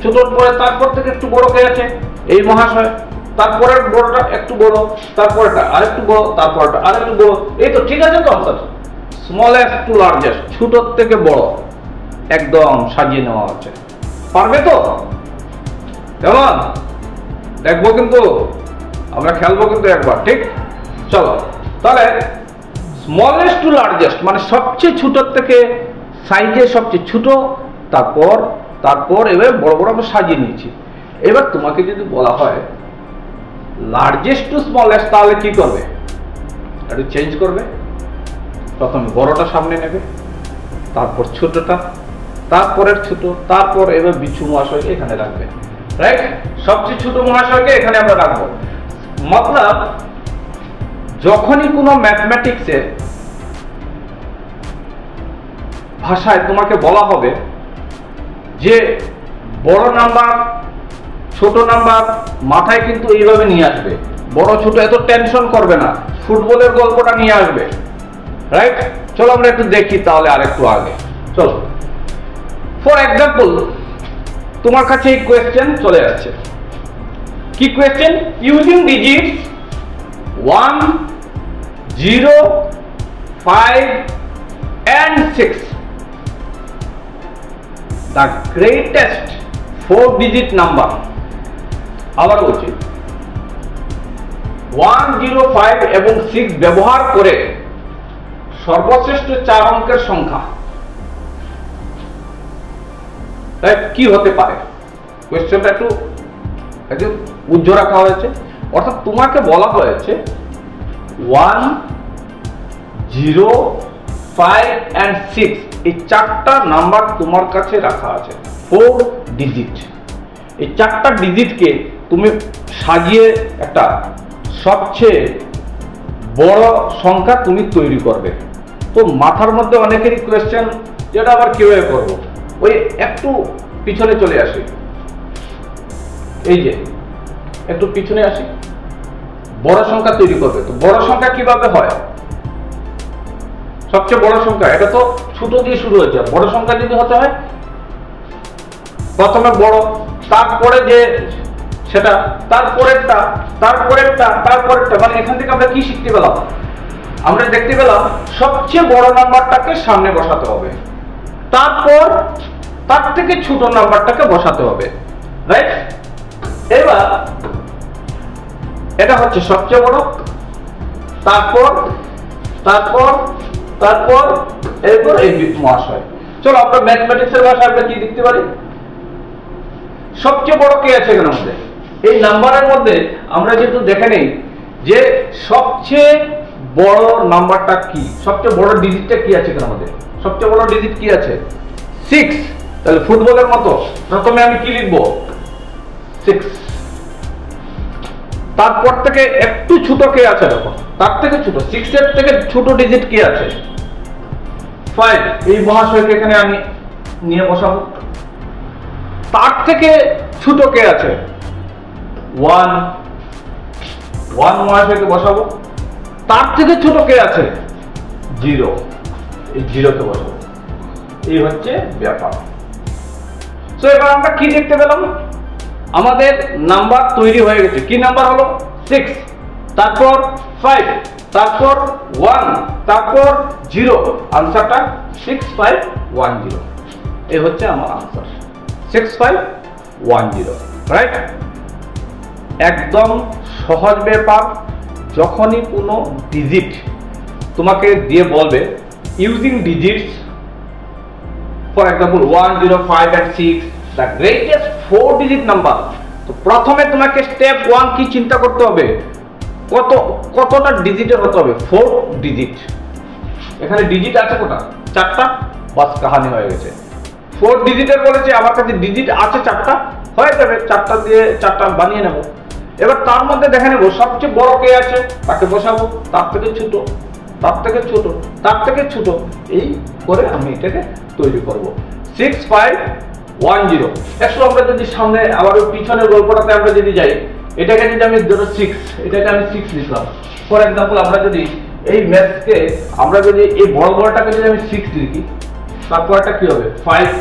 ছোটর পরে তারপর থেকে একটু বড় কে আছে? এই মহাশয়, তারপরের বড়টা একটু বড়, তারপরটা আরেকটু বড়, তারপরটা আরেকটু বড়, এই তো ঠিক আছে তো আনসার? স্মলেস্ট টু লার্জেস্ট, ছোট থেকে বড় একদম সাজিয়ে নেওয়া হচ্ছে। পারবে তো? কেমন? দেখবো কিন্তু, আমরা খেলবো কিন্তু একবার, ঠিক? চলো তাহলে স্মলেস্ট টু লার্জেস্ট মানে সবচেয়ে ছোট থেকে সাইজে সবচেয়ে ছোট, তারপর এবার বড় বড় আমরা সাজিয়ে নিয়েছি। এবার তোমাকে যদি বলা হয় লার্জেস্ট টু স্মলেস্ট, তাহলে কি করবে? একটু চেঞ্জ করবে, প্রথমে বড়টা সামনে নেবে, তারপর ছোটটা, তারপরের ছোট, তারপর এবার বিচ্ছু মহাশয়কে এখানে রাখবে, রাইট? সবচেয়ে ছোট মহাশয়কে এখানে আমরা রাখবো। মতলব যখনই কোনো ম্যাথমেটিক্সে ভাষায় তোমাকে বলা হবে যে বড় নাম্বার ছোট নাম্বার, মাথায় কিন্তু এইভাবে নিয়ে আসবে, বড় ছোট এত টেনশন করবে না, ফুটবলের গল্পটা নিয়ে আসবে, রাইট? চলো আমরা একটু দেখি তাহলে আরেকটু আগে। চলো, ফর এক্সাম্পল তোমার কাছে এই কোয়েশ্চেন চলে যাচ্ছে, কি question? Using digits 1, 0, 5 and 6, the greatest 4-digit number, আবার বলছি 1, 0, 5 এবং 6 ব্যবহার করে সর্বশ্রেষ্ঠ 4 অঙ্কের সংখ্যা কি হতে পারে? কোয়েশ্চেনটা একটু উজ্জ্ব রাখা হয়েছে, অর্থাৎ তোমাকে বলা হয়েছে 1, 0, 5 and 6 এই 4টা নাম্বার তোমার কাছে রাখা আছে, 4 ডিজিট। এই 4টা ডিজিটকে তুমি সাজিয়ে একটা সবচেয়ে বড় সংখ্যা তুমি তৈরি করবে। তো মাথার মধ্যে অনেকেরই কোয়েশ্চেন, যেটা আবার কিভাবে করবো, ওই একটু পিছনে চলে আসি, এই যে একটু পিছনে আসি, বড় সংখ্যা তৈরি করবে। তো বড় সংখ্যা কিভাবে হয়? সবচেয়ে বড় সংখ্যা, এটা তো ছোট দিয়ে শুরু হয়েছে, বড় সংখ্যা যদি হতে হয় প্রথমে বড়, তারপরে যে সেটা তারপরেরটা, মানে এখান থেকে আমরা কি শিখতে পেলাম? আমরা দেখতে পেলাম সবচেয়ে বড় নাম্বারটাকে সামনে বসাতে হবে, তারপর তার থেকে ছোট নাম্বারটাকে বসাতে হবে, রাইট? এবার এটা হচ্ছে সবচেয়ে বড়, তারপর এরপর এই মহাশয়। চলো আমরা ম্যাথমেটিক্সের ভাষায় আমরা কি দেখতে পারি? সবচেয়ে বড় কে আছে এখানের মধ্যে? এই নাম্বারের মধ্যে আমরা যেহেতু দেখে নেই যে সবচেয়ে বড় নাম্বারটা কি, সবচেয়ে বড় ডিজিটটা কি আছে এখানের মধ্যে? সবচেয়ে বড় ডিজিট কি আছে? 6। তাহলে ফুটবলের মতো প্রথমে আমি কি লিখবো? 6। তারপর থেকে একটু ছোট কে আছে? দেখো তার থেকে ছোট, 6 এর থেকে ছোট ডিজিট কি আছে? 5। এই মহাশয়কে এখানে আমি নিয়ে বসাবো। তার থেকে ছোট কে আছে? 1 মহাশয়কে বসাবো। তার থেকে ছোট কে আছে? 0। এই 0 কে বসাবো। এই হচ্ছে ব্যাপার। তো এবার আমরা কি দেখতে পেলাম? আমাদের নাম্বার তৈরি হয়ে গেছে। কি নাম্বার হলো? 6, তারপর 5, তারপর 1, তারপর 0। আনসারটা 6510। এই হচ্ছে আমার আনসার, 6510, রাইট? একদম সহজ ব্যাপার। যখনই কোনো ডিজিট তোমাকে দিয়ে বলবে using digits, for example 1, 0, 5 and 6, the greatest 4 digit number, তো প্রথমে তোমাকে স্টেপ 1 কি চিন্তা করতে হবে? কতটা ডিজিটের হতে হবে? 4 ডিজিট। এখানে ডিজিট আছে কটা? 4টা। বাস কাহিনী হয়ে গেছে। 4 ডিজিটের বলেছে, আমার কাছে ডিজিট আছে 4টা, হয়ে যাবে। 4টা দিয়ে 4টা বানিয়ে নেব। এবার তার মধ্যে দেখে নেব সবচেয়ে বড় কে আছে, তাকে বসাবো। তার থেকে ছোট, তার থেকে ছোট, তার থেকে ছোট, এই করে আমি এটাকে তৈরি করব। 6510। একটু আমরা যদি সামনে আবার পিছনের গল্পটাতে আমরা যদি যাই, এটাকে যদি আমি ধরো 6, এটাকে আমি 6 লিখলাম। ফর এক্সাম্পল আমরা যদি এই ম্যাথকে আমরা যদি এই বড়টাকে যদি আমি 6 লিখি, তারপরটা কি হবে? 5,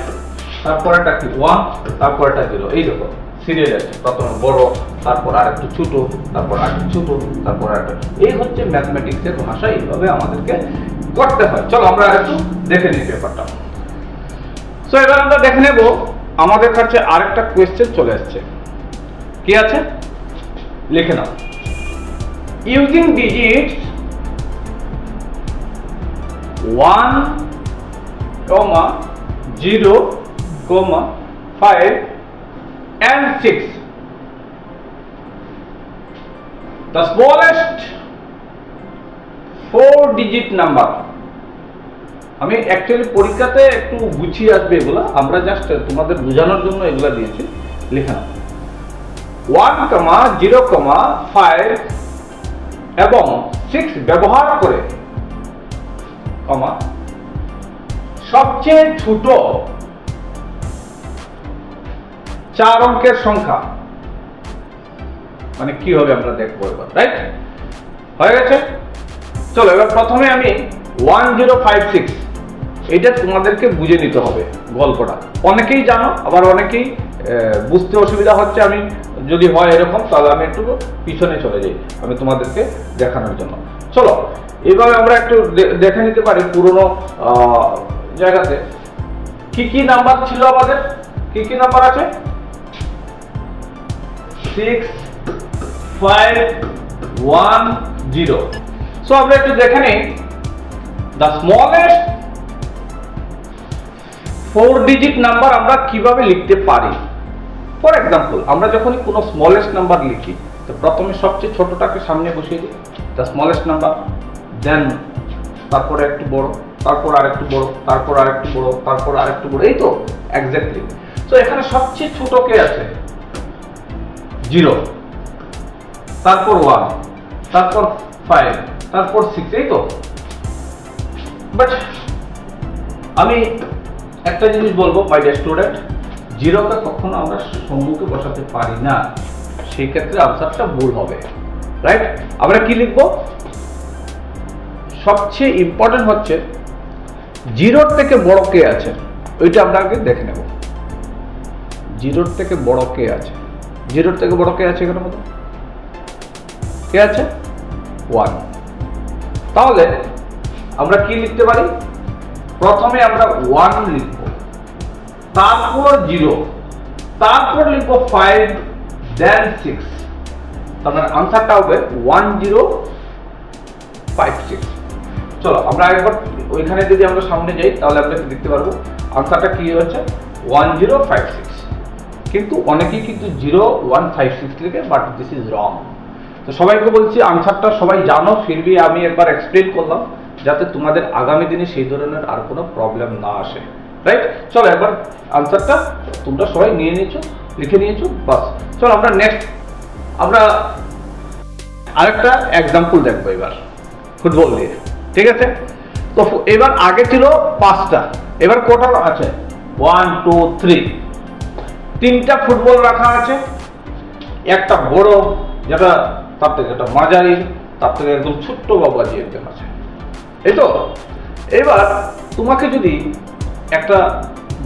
তারপরটা কি? 1, তারপরটা 0। এই দেখো সিরিয়াল আছে, প্রথমে বড়, তারপর আরেকটু ছোট, তারপর আরেকটু ছোট, তারপর আরেকটু। এই হচ্ছে ম্যাথমেটিক্সের ভাষা, এইভাবে আমাদেরকে করতে হয়। চলো আমরা একটু দেখে নিই ব্যাপারটা। সো এবার আমরা দেখে নেব, আমাদের কাছে আরেকটা কোয়েশ্চেন চলে আসছে। কি আছে? লিখে নাও। Using digits 1, 0, 5 and 6, the smallest 4 digit number. আমি অ্যাকচুয়ালি পরীক্ষাতে একটু গুছিয়ে আসবে এগুলা, আমরা জাস্ট তোমাদের বোঝানোর জন্য এগুলা দিয়েছি। লিখে নাও 1, 0, 5 এবং 6 ব্যবহার করে, সবচেয়ে ছোট 4 অঙ্কের সংখ্যা, মানে কি হবে আমরা দেখবো এবার, রাইট? হয়ে গেছে। চলো এবার প্রথমে আমি 1, 0, 5, 6 এটা তোমাদেরকে বুঝে নিতে হবে গল্পটা। অনেকেই জানো, আবার অনেকেই বুঝতে অসুবিধা হচ্ছে। আমি যদি হয় এরকম, তাহলে আমি একটু পিছনে চলে যাই আমি তোমাদেরকে দেখানোর জন্য। চলো এইভাবে আমরা একটু দেখে নিতে পারি পুরোনো জায়গাতে কি কি নাম্বার ছিল আমাদের। কি কি নাম্বার আছে? 6, 5, 1, 0। সো আমরা একটু দেখে নিই the smallest 4 digit নাম্বার আমরা কিভাবে লিখতে পারি। ফর এক্সাম্পল আমরা যখন কোনো স্মলেস্ট নাম্বার লিখি, তো প্রথমে সবচেয়ে ছোটটাকে সামনে বসিয়ে দিই, the smallest নাম্বার, দেন তারপরে একটু বড়, তারপর আরেকটু বড়, তারপর আরেকটু বড়, তারপর আরেকটু বড়, এই তো এক্স্যাক্টলি। তো এখানে সবচেয়ে ছোট কে আছে? 0, তারপর 1, তারপর 5, তারপর 6, এই তো। বাট আমি একটা জিনিস বলবো মাই ডিয়ার স্টুডেন্ট, 0কে কখনো আমরা সম্মুখে বসাতে পারি না, সেই ক্ষেত্রে আনসারটা ভুল হবে, রাইট? আমরা কি লিখবো? সবচেয়ে ইম্পর্টেন্ট হচ্ছে 0 থেকে বড় কে আছে, ওইটা আমরা আগে দেখে নেব। 0 থেকে বড় কে আছে, জিরোর থেকে বড় কে আছে এখানের মধ্যে? কে আছে? 1। তাহলে আমরা কি লিখতে পারি? প্রথমে আমরা 1 লিখব, তারপর 0, তারপর লিখব 5, দেন 6। তার মানে আনসারটা হবে 1056। চলো আমরা একবার ওইখানে যদি আমরা সামনে যাই তাহলে আমরা দেখতে পারবো আনসারটা কি হচ্ছে 1056। কিন্তু অনেকেই কিন্তু 0156 লিখে, বাট দিস ইজ রং। তো সবাইকে বলছি আনসারটা সবাই জানো, ফিরবি আমি একবার এক্সপ্লেন করলাম যাতে তোমাদের আগামী দিনে সেই ধরনের আর কোনো প্রবলেম না আসে, রাইট? চলো একবার আনসারটা তোমরা সবাই নিয়ে নিয়েছো, লিখে নিয়েছো, বাস। চলো আমরা নেক্সট আমরা আরেকটা এক্সাম্পল দেখবো এবার ফুটবল দিয়ে, ঠিক আছে? তো এবার আগে ছিল 5টা, এবার কটা আছে? 1 2 3, 3টা ফুটবল রাখা আছে, একটা বড় যেটা, তার থেকে একটা মাঝারি, তার থেকে একদম ছোট্ট বাবাজি একজন আছে, এই তো। এবার তোমাকে যদি একটা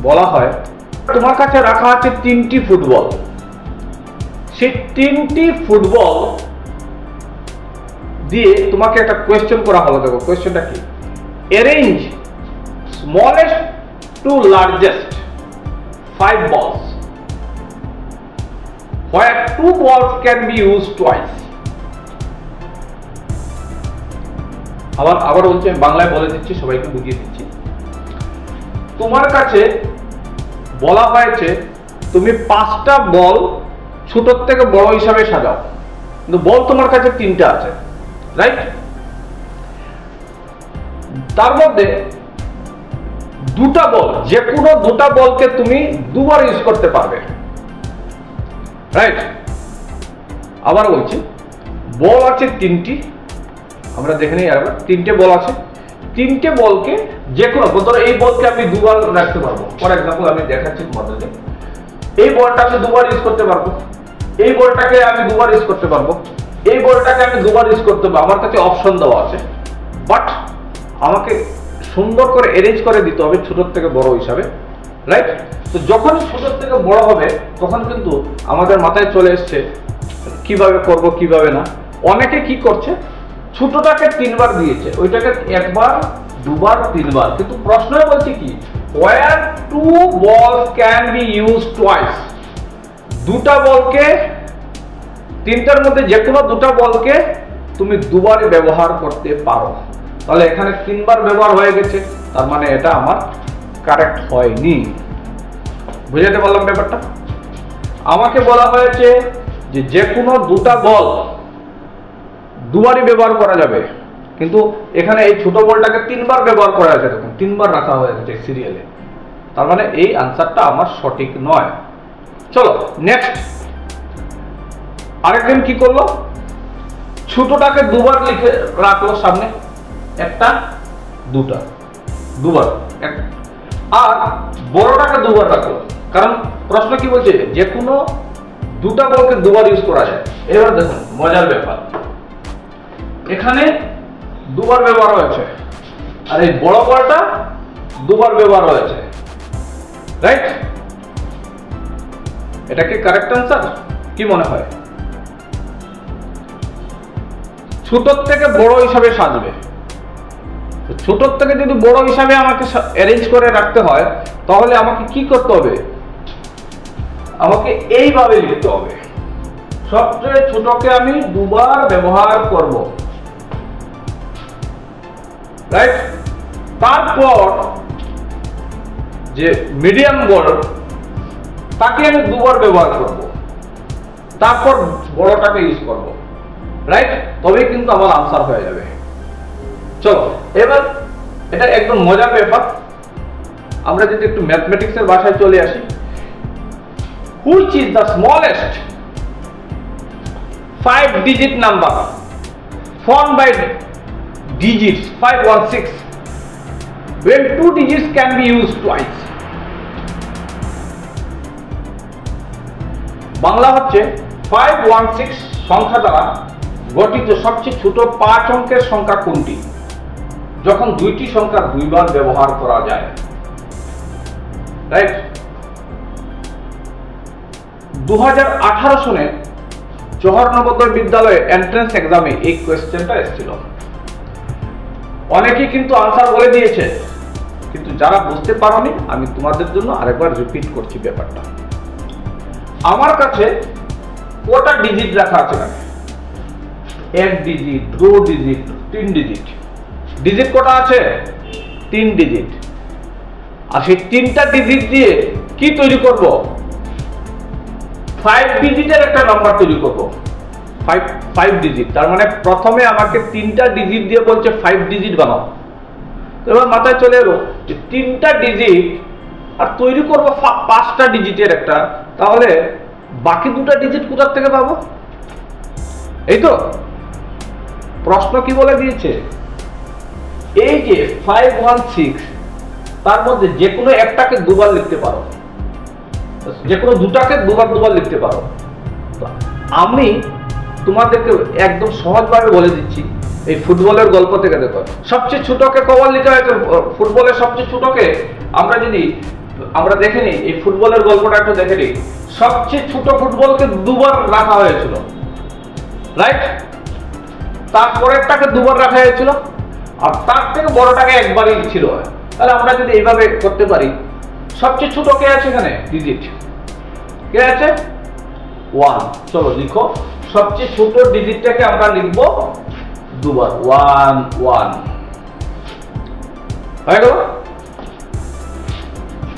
বলা হয় তোমার কাছে রাখা আছে 3টি ফুটবল, সেই 3টি ফুটবল দিয়ে তোমাকে একটা কোয়েশ্চেন করা হলো। দেখো কোয়েশ্চেনটা কি? Arrange smallest to largest 5 balls where 2 balls can be used twice. আবার বলছি, আমি বাংলায় বলে দিচ্ছি, সবাইকে বুঝিয়ে দিচ্ছি। তোমার কাছে বলা হয়েছে তুমি 5টা বল ছোট থেকে বড় হিসাবে সাজাও, কিন্তু বল তোমার কাছে 3টা আছে, রাইট? তার মধ্যে 2টা বল, যে কোনো 2টা বলকে তুমি 2বার ইউজ করতে পারবে, রাইট? আবার বলছি, বল আছে 3টি, আমরা দেখে নিই আরেকবার। 3টে বল আছে, 3টে বলকে যে কোনো, ধরো এই বলকে আমি 2বার রাখতে পারবো। ফর এক্সাম্পল আমি দেখাচ্ছি তোমাদের, এই বলটা আমি 2বার ইউজ করতে পারবো, এই বলটাকে আমি 2বার ইউজ করতে পারবো, এই বলটাকে আমি 2বার ইউজ করতে পারবো। আমার কাছে অপশন দেওয়া আছে, বাট আমাকে সুন্দর করে অ্যারেঞ্জ করে দিতে হবে ছোট থেকে বড় হিসাবে, রাইট? তো যখন ছোট থেকে বড় হবে তখন কিন্তু আমাদের মাথায় চলে এসছে কিভাবে করব কিভাবে না। অনেকে কি করছে, ছোটটাকে 3বার দিয়েছে, ওইটাকে 1বার 2বার 3বার, কিন্তু প্রশ্নে বলছে কি where 2 balls can be used twice, 2টা বলকে, 3টার মধ্যে যে কোনো 2টা বলকে তুমি 2বার ব্যবহার করতে পারো। তাহলে এখানে 3বার ব্যবহার হয়ে গেছে, তার মানে এটা আমার কারেক্ট হয়নি। বুঝাতে পারলাম ব্যাপারটা? আমাকে বলা হয়েছে যে কোনো 2টা বল 2বারই ব্যবহার করা যাবে, কিন্তু এখানে এই ছোট বলটাকে 3বার ব্যবহার করা হয়েছে, দেখুন 3বার রাখা হয়েছে সিরিয়ালে, তার মানে এই আনসারটা আমার সঠিক নয়। চলো নেক্সট, আরেকজন কি করলো, ছোটটাকে 2বার লিখে রাখলো সামনে, 1টা 2টা 2বার, আর বড়টাকে 2বার রাখলো, কারণ প্রশ্ন কি বলছে যে কোনো 2টা বলকে 2বার ইউজ করা যায়। এবার দেখুন মজার ব্যাপার, এখানে 2বার ব্যবহার হয়েছে, আর এই বড় বলটা 2বার ব্যবহার হয়েছে, রাইট? এটা কি কারেক্ট আনসার? কি মনে হয়? ছোট থেকে বড় হিসাবে সাজবে, ছোট থেকে যদি বড় হিসাবে আমাকে অ্যারেঞ্জ করে রাখতে হয় তাহলে আমাকে কি করতে হবে? আমাকে এইভাবে লিখতে হবে, সবচেয়ে ছোটকে আমি 2বার ব্যবহার করব, রাইট? তারপর যে মিডিয়াম বল তাকে আমি 2বার ব্যবহার করব, তারপর বড়টাকে ইউজ করব, রাইট? তবে কিন্তু আমার আনসার হয়ে যাবে। চলো এবার এটা একদম মজার ব্যাপার, আমরা যদি একটু ম্যাথমেটিক্সের ভাষায় চলে আসি, which is the smallest 5-digit number formed by digits 516 when 2 digits can be used twice? Bangla হচ্ছে 516 সংখ্যা দ্বারা গঠিত সবচেয়ে ছোট 5 অঙ্কের সংখ্যা কোনটি যখন 2টি সংখ্যা 2বার ব্যবহার করা যায়, রাইট? 2018 সনে জওহর নবোদয় বিদ্যালয়ে এন্ট্রান্স এক্সামে এই কোয়েশ্চেনটা এসেছিল। অনেকেই কিন্তু আনসার বলে দিয়েছে, কিন্তু যারা বুঝতে পারোনি আমি তোমাদের জন্য আরেকবার রিপিট করছি ব্যাপারটা। আমার কাছে কটা ডিজিট রাখা আছে না? 1 ডিজিট, 2 ডিজিট, 3 ডিজিট। ডিজিট কটা আছে? 3 ডিজিট। আর সেই 3টা ডিজিট দিয়ে কি তৈরি করব? 5 ডিজিটের একটা নাম্বার তৈরি করব। 5 ডিজিট। তার মানে প্রথমে আমাকে 3টা ডিজিট দিয়ে বলছে 5 ডিজিট বানাও। তো এবার মাথায় চলে এলো যে 3টা ডিজিট আর তৈরি করব 5টা ডিজিটের একটা, তাহলে বাকি 2টা ডিজিট কোথা থেকে পাবো? এই তো প্রশ্ন কি বলে দিয়েছে, এই যে 516 তার মধ্যে যে কোনো একটাকে দুবার লিখতে পারো, যে কোনো দুটাকে দুবার লিখতে পারো। আমি তোমাদেরকে একদম সহজভাবে বলে দিচ্ছি, এই ফুটবলের গল্প থেকে দেখো, সবচেয়ে ছোটকে কবার লিখা হয়েছে? ফুটবলের সবচেয়ে ছোটকে আমরা দেখে নিই, এই ফুটবলের গল্পটা একটু দেখে নিই। সবচেয়ে ছোট ফুটবলকে দুবার রাখা হয়েছিল, রাইট? তারপরেরটাকে দুবার রাখা হয়েছিল, আর তার থেকে বড়টাকে একবারই ছিল। তাহলে আমরা যদি এইভাবে করতে পারি, সবচেয়ে ছোট কে আছে এখানে? ডিজিট কে আছে? 1। চলো লিখো, সবচেয়ে ছোট ডিজিটটাকে আমরা লিখবো দুবার, 1 1 হয়ে গেল।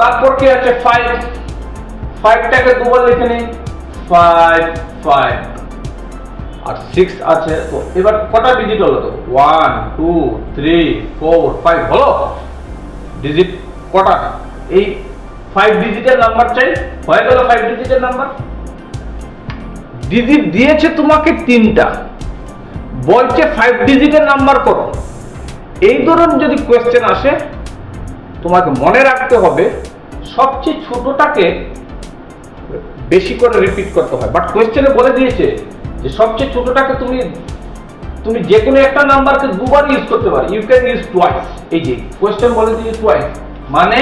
তারপর কি আছে? 5টাকে দুবার লিখে নিই, 5 5। আর 6 আছে। তো এবার কটা ডিজিট হলো? তো 1 2 3 4 5 হলো ডিজিট কটা? এই 5 ডিজিটের নাম্বার চাই, হয়ে গেল 5 ডিজিটের নাম্বার। ডিজিট দিয়েছে তোমাকে 3টা, বলছে 5 ডিজিটের নাম্বার করো। এই ধরনের যদি কোয়েশ্চেন আসে, তোমাকে মনে রাখতে হবে সবচেয়ে ছোটটাকে বেশি করে রিপিট করতে হয়। বাট কোয়েশ্চেনে বলে দিয়েছে যে সবচেয়ে ছোটটাকে তুমি যে কোনো একটা নাম্বারকে দুবার ইউজ করতে পারো, ইউ ক্যান ইউজ টুয়াইস। এই যে কোয়েশ্চেন বলে দিয়েছে টুয়াইস, মানে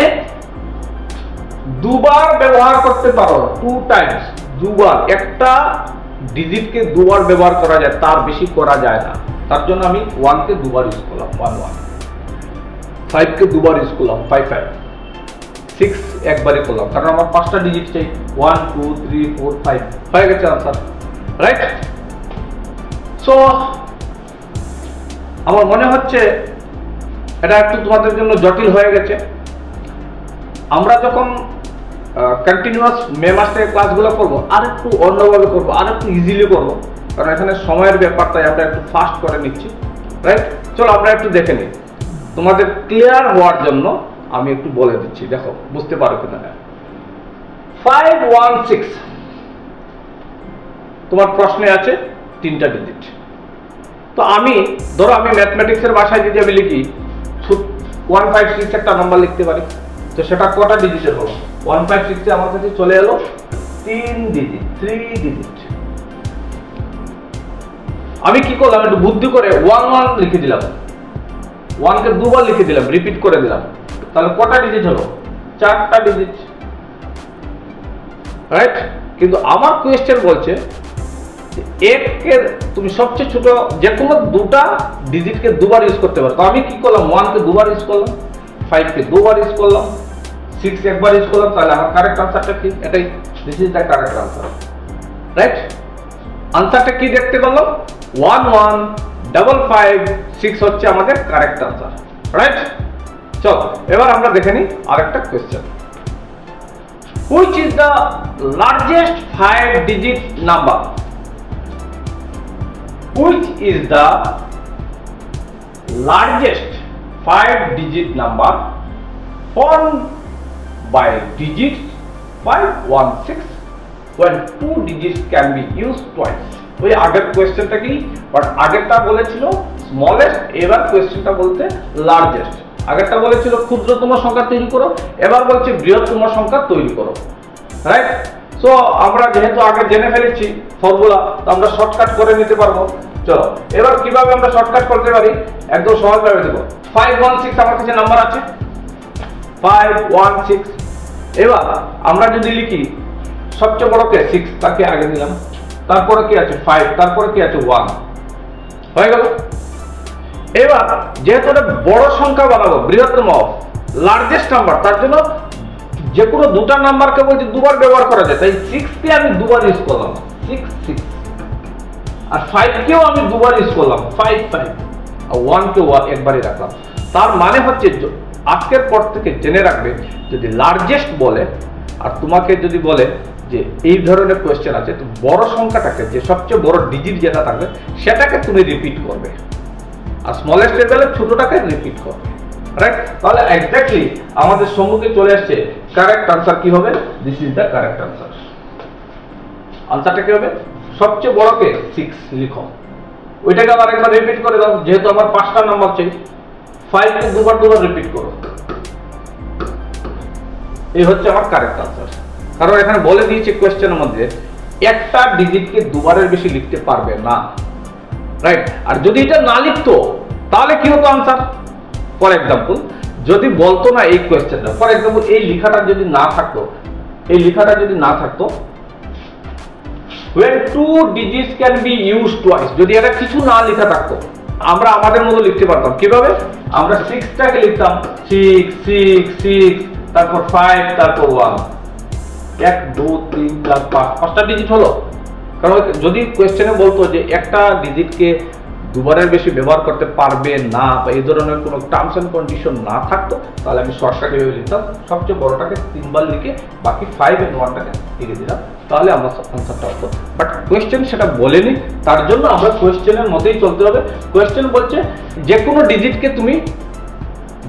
দুবার ব্যবহার করতে পারো, 2 টাইমস, দুবার। একটা ডিজিটকে দুবার ব্যবহার করা যায়, তার বেশি করা যায় না। তার জন্য আমি 1 কে দুবার ইউজ করলাম, 1 1। 5 কে দুবার ইউজ করলাম, 5 5। 6 একবারে করলাম, কারণ আমার 5টা ডিজিট চাই, 1 2 3 4 5 হয়ে গেছে আনসার, রাইট? সো আমার মনে হচ্ছে এটা একটু তোমাদের জন্য জটিল হয়ে গেছে। আমরা যখন কন্টিনিউয়াস মে মাস থেকে ক্লাসগুলো করবো, আর একটু অন্যভাবে করবো, আর একটু ইজিলি করবো, কারণ এখানে সময়ের ব্যাপারটাই আমরা একটু ফাস্ট করে নিচ্ছি, রাইট? চলো আমরা একটু দেখে নিই, তোমাদের ক্লিয়ার হওয়ার জন্য আমি একটু বলে দিচ্ছি, দেখো বুঝতে পারো কিনা। 516 তোমার প্রশ্নে আছে 3টা ডিজিট। তো ধরো আমি ম্যাথমেটিক্সের ভাষায় যদি আমি লিখি 156 একটা নাম্বার লিখতে পারি, তো সেটা কটা ডিজিটের হলো? 156 আমার কাছে চলে এলো 3 ডিজিট, 3 ডিজিট। আমি কি করলাম? একটু বুদ্ধি করে 1 1 লিখে দিলাম, 1 কে দুবার লিখে দিলাম, রিপিট করে দিলাম। তাহলে কটা ডিজিট হলো? 4টা ডিজিট, রাইট? কিন্তু আমার কোয়েশ্চেন বলছে কে তুমি সবচেয়ে ছোট যে কোনো 2টা ডিজিটকে দুবার ইউজ করতে পারো। তো আমি কি করলাম? 1 কে দুবার ইউজ করলাম, 5 কে দুবার ইউজ করলাম, 6 একবার ইউজ করলাম। তাহলে আমার কারেক্ট আনসারটা কি? এটাই, this is the correct answer, right? আনসারটা কি দেখতে পেলাম? 1 1 5 5 6 হচ্ছে আমাদের কারেক্ট আনসার, রাইট? চলো এবার আমরা দেখে নিই আরেকটা question. Which is the largest 5-digit number? Which is the largest 5-digit number formed by digits 516 when 2 digits can be used twice? ওই আগের কোয়েশ্চেনটা কি? বাট আগেরটা বলেছিল স্মলেস্ট, এবার কোয়েশ্চেনটা বলতে লার্জেস্ট। আগেরটা বলেছিল ক্ষুদ্রতম সংখ্যা তৈরি করো, এবার বলছে বৃহত্তম সংখ্যা তৈরি করো, রাইট? সো আমরা যেহেতু আগে জেনে ফেলেছি ফর্মুলা, তো আমরা শর্টকাট করে নিতে পারবো। চলো এবার কিভাবে আমরা শর্টকাট করতে পারি একদম সহজভাবে দেখো। 516 আমার কাছে নাম্বার আছে, 516। এবার আমরা যদি লিখি সবচেয়ে বড় কে 6, তাকে আগে দিলাম, তারপরে কি আছে 5, তারপরে কি আছে 1, হয়ে গেল। এবার যেহেতু এটা বড় সংখ্যা বানাবো, বৃহত্তম লার্জেস্ট নাম্বার, তার জন্য যে কোনো দুটা নাম্বারকে বলছি দুবার ব্যবহার করা যায়, তাই 6 কে আমি দুবার ইউজ করলাম 6 6, আর 5 কেও আমি দুবার ইউজ করলাম 5 5, আর 1 কে একবারই রাখলাম। তার মানে হচ্ছে আজকের পর থেকে জেনে রাখবে, যদি লার্জেস্ট বলে আর তোমাকে যদি বলে যে এই ধরনের কোয়েশ্চেন আছে, তো বড় সংখ্যাটাকে, যে সবচেয়ে বড় ডিজিট যেটা থাকবে সেটাকে তুমি রিপিট করবে, আর স্মলেস্ট লেভেলের ছোটটাকে রিপিট করবে, রাইট? তাহলে এক্স্যাক্টলি আমাদের সম্মুখে চলে আসছে কারেক্ট আনসার কি হবে, this is the correct answer. আনসারটা কি হবে, সবচেয়ে বড়কে 6 লিখো, ওইটাকে আবার একবার রিপিট করে দাও, যেহেতু আমার 5টা নাম্বার চাই, 5 কে দুবার রিপিট করো, এই হচ্ছে আমার কারেক্ট আনসার। কারণ এখানে বলে দিয়েছে কোয়েশ্চেনের মধ্যে একটা ডিজিটকে দুবারের বেশি লিখতে পারবে না, রাইট? আর যদি এটা না লিখতো তাহলে কি হতো আনসার? ফর এক্সাম্পল যদি বলতো না এই কোয়েশ্চেনটা, ফর এক্সাম্পল এই লেখাটা যদি না থাকতো, when two digits can be used twice, যদি এটা কিছু না লেখা থাকতো, আমরা আমাদের মতো লিখতে পারতাম। কিভাবে? আমরা 6টাকে লিখতাম 6 6 6, তারপর 5, তারপর 1, 1 2 3 4 5, 5টা ডিজিট হলো। কারণ যদি কোয়েশ্চেনে বলতো যে একটা ডিজিটকে দুবারের বেশি ব্যবহার করতে পারবে না, বা এই ধরনের কোনো টার্মস এন্ড কন্ডিশন না থাকতো, তাহলে আমি শর্টকাটে ভেবে লিখতাম সবচেয়ে বড়টাকে 3বার লিখে বাকি 5 এবং 1টাকে লিখে দিলাম, তাহলে আমার আনসারটা হতো। বাট কোয়েশ্চেন সেটা বলেনি, তার জন্য আমরা কোয়েশ্চেনের মতোই চলতে হবে। কোয়েশ্চেন বলছে যে কোনো ডিজিটকে তুমি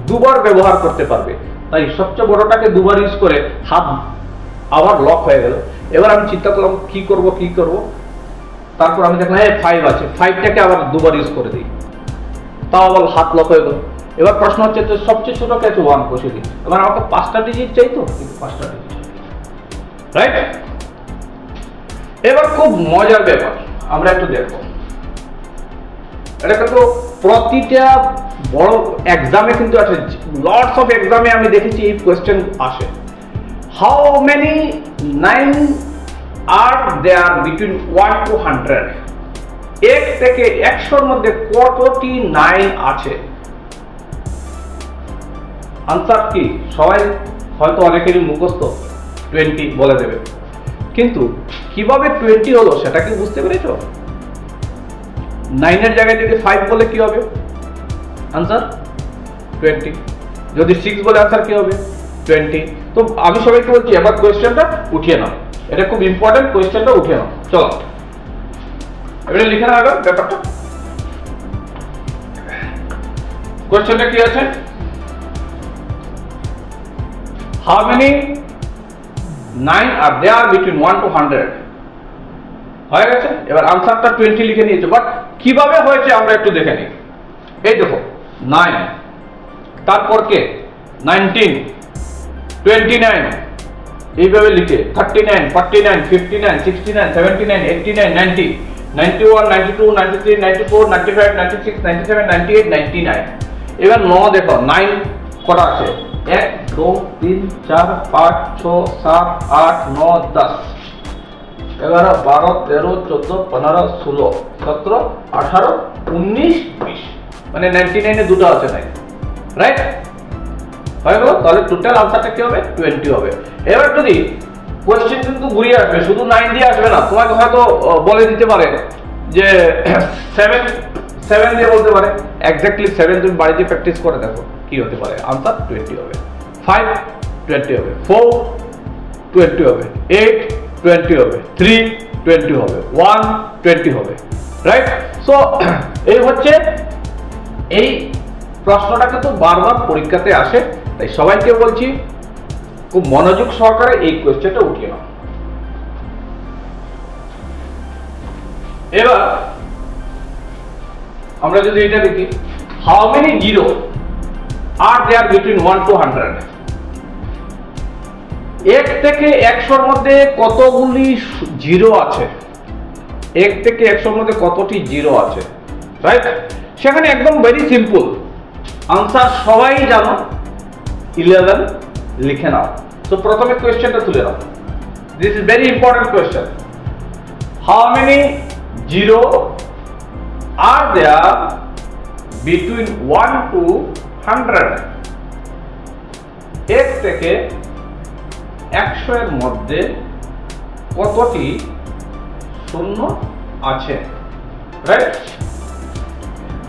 দুবার ব্যবহার করতে পারবে, তাই সবচেয়ে বড়টাকে দুবার ইউজ করে হাত আবার লক হয়ে গেল। এবার আমি চিন্তা করলাম কি করব, তারপর আমি দেখলাম 5 আছে, 5টাকে আবার দুবার ইউজ করে দিই, তাও আবার হাত লক হয়ে গেল। এবার প্রশ্ন হচ্ছে তো সবচেয়ে ছোটকে আছে 1 বসে দিই, এবার আমাকে 5টা ডিজিট চাই, তো 5টা ডিজিট, রাইট? এবার খুব মজার ব্যাপার আমরা একটু দেখবো, এটা কিন্তু প্রতিটা বড় এক্সামে কিন্তু আছে, লটস অফ এক্সামে আমি দেখেছি এই কোয়েশ্চেন আসে। How many 9 are there between 1 to 100? 1 থেকে 100-র মধ্যে কতটি 9 আছে? আনসার কি? সবাই হয়তো অনেকেরই মুখস্থ 20 বলে দেবে, কিন্তু কিভাবে 20 হলো সেটা কি বুঝতে পেরেছো? 9 এর জায়গায় যদি 5 বলে কি হবে আনসার? 20। যদি 6 বলে আনসার কি হবে? 20। তো আমি সবাইকে বলছি এবার কোয়েশ্চেনটা উঠিয়ে নাও, এটা খুব ইম্পর্টেন্ট, কোয়েশ্চেনটা উঠিয়ে নাও। চলো এবারে লিখে নাও ব্যাপারটা। কোয়েশ্চেনটা কি আছে? How many 9 are there between 1 to 100? হয়ে গেছে। এবার আনসারটা 20 লিখে নিয়েছে, বাট কিভাবে হয়েছে আমরা একটু দেখে নিই। এই দেখো 9, তারপর কে 19, 29, এইভাবে লিখে 39, 49, 59, 69, 79, 89, 90, 91, 92, 93, 94, 95, 96, 97, 98, 99। এবার 9 দেখো 9 কটা আছে? 1 2 3 4 5 6 7 8 9 10 11 12 13 14 15 16 17 18 19 20, মানে 99 এ দুটো আছে, নাই, রাইট? হয়ে গেল। তাহলে টোটাল আনসারটা কি হবে? 20 হবে। এবার যদি কোয়েশ্চেন কিন্তু ঘুরিয়ে আসবে, শুধু 9 দিয়ে আসবে না, তোমাকে হয়তো বলে দিতে পারে যে 7 দিয়ে বলতে পারে। এক্স্যাক্টলি 7 তুমি বাড়িতে প্র্যাকটিস করে দেখো কি হতে পারে, আনসার 20 হবে। 5 20 হবে, 4 20 হবে, 8 20 হবে, 3 20 হবে, 1 20 হবে, রাইট? সো এই হচ্ছে, এই প্রশ্নটা কিন্তু বারবার পরীক্ষাতে আসে, তাই সবাইকে বলছি খুব মনোযোগ সহকারে এই কোয়েশ্চেনটা উঠিয়ে নাও। এবার আমরা যদি এটা দেখি, how many 0 are there between 1 to 100? 1 থেকে 100-র মধ্যে কতগুলি 0 আছে? 1 থেকে 100-র মধ্যে কতটি 0 আছে, রাইট? সেখানে একদম ভেরি সিম্পল আনসার, সবাই জানো 11 লিখে নাও। তো প্রথমে কোয়েশ্চেনটা তুলে নাও, This is very important question. How many zero are there between 1 to 100? 1 থেকে 100 এর মধ্যে কতটি শূন্য আছে? রাইট,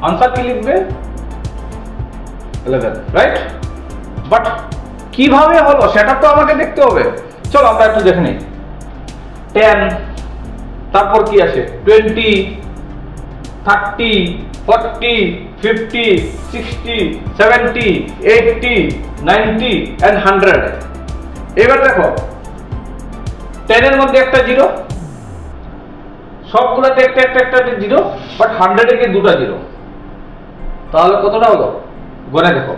আনসার কি লিখবে? 11, রাইট। বাট কিভাবে হলো সেটা তো আমাকে দেখতে হবে। চলো আমরা একটু দেখে নিই। 10, তারপর কি আছে? 20, 30, 40, 50, 60, 70, 80, 90 and 100। এবার দেখো 10 এর মধ্যে একটা জিরো, সবগুলোতে একটা জিরো, বাট 100 এ কি দুটো জিরো, তাহলে কতটা হলো? গণে দেখো,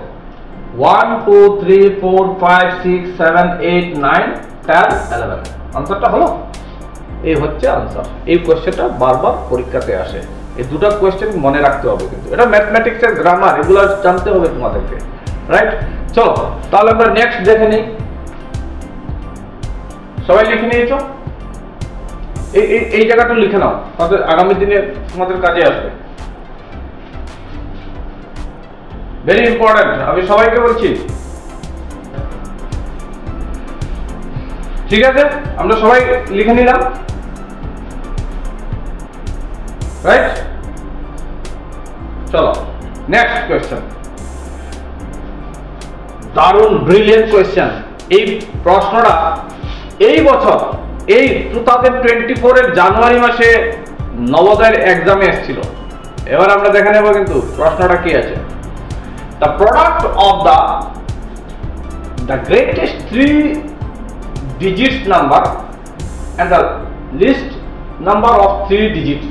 1 2 3 4 5 6 7 8 9 10 11। আনসারটা হলো, এই হচ্ছে আনসার। এই কোশ্চেনটা বারবার পরীক্ষাতে আসে। এই দুটো কোশ্চেন মনে রাখতে হবে, কিন্তু এটা ম্যাথমেটিক্স এর গ্রামার, এগুলো জানতে হবে তোমাদেরকে, রাইট। চলো তাহলে আমরা নেক্সট দেখে নিই। সবাই লিখে নিয়েছো? এই জায়গাটা লিখে নাও, তাহলে আগামী দিনে তোমাদের কাজে আসবে। ভেরি ইম্পর্টেন্ট, আমি সবাইকে বলছি। ঠিক আছে, আমরা সবাই লিখে নিলাম, রাইট। চলো নেক্সট কোয়েশ্চেন। দারুণ ব্রিলিয়েন্ট কোয়েশ্চেন। এই প্রশ্নটা এই বছর, এই 2024 এর জানুয়ারি মাসে নবোদয়ের এক্সামে এসেছিল। এবার আমরা দেখে নেব কিন্তু প্রশ্নটা কি আছে। The product of the greatest 3 digits number and the least number of 3 digits,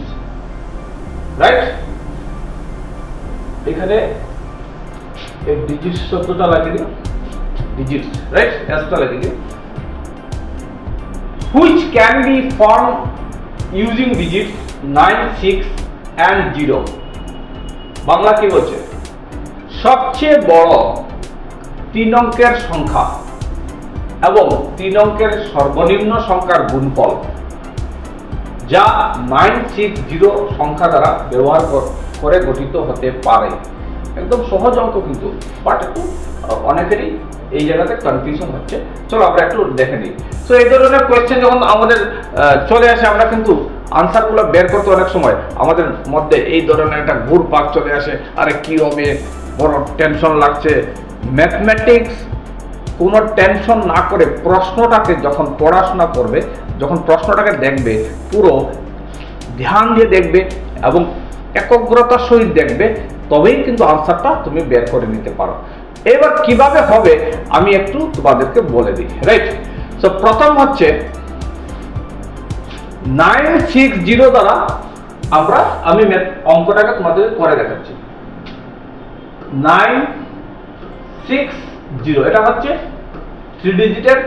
right? এখানে এই digits শব্দটা লাগিয়ে দিও, digits, right? এসটা লাগিয়ে দিও। Which can be formed using digits 9 6 and 0? Bangla কি বলছে? সবচেয়ে বড় 3 অঙ্কের সংখ্যা এবং 3 অঙ্কের সর্বনিম্ন সংখ্যার গুণফল যা 960 সংখ্যা দ্বারা ব্যবহার করে গঠিত হতে পারে। একদম সহজ অঙ্ক কিন্তু, বাট একটু অনেকেরই এই জায়গাতে কনফিউশন হচ্ছে। চলো আমরা একটু দেখে নিই। তো এই ধরনের কোয়েশ্চেন যখন আমাদের চলে আসে, আমরা কিন্তু আনসারগুলো বের করতে অনেক সময় আমাদের মধ্যে এই ধরনের একটা ঘুরপাক চলে আসে, আরে কি হবে, বড় টেনশন লাগছে। ম্যাথমেটিক্স কোনো টেনশন না করে প্রশ্নটাকে যখন পড়াশোনা করবে, যখন প্রশ্নটাকে দেখবে, পুরো ধ্যান দিয়ে দেখবে এবং একাগ্রতার সহিত দেখবে, তবেই কিন্তু আনসারটা তুমি বের করে নিতে পারো। এবার কিভাবে হবে আমি একটু তোমাদেরকে বলে দিই, রাইট। সো প্রথম হচ্ছে 960 দ্বারা আমি অঙ্কটাকে তোমাদের করে দেখাচ্ছি। 960 এটা হচ্ছে 3 ডিজিটের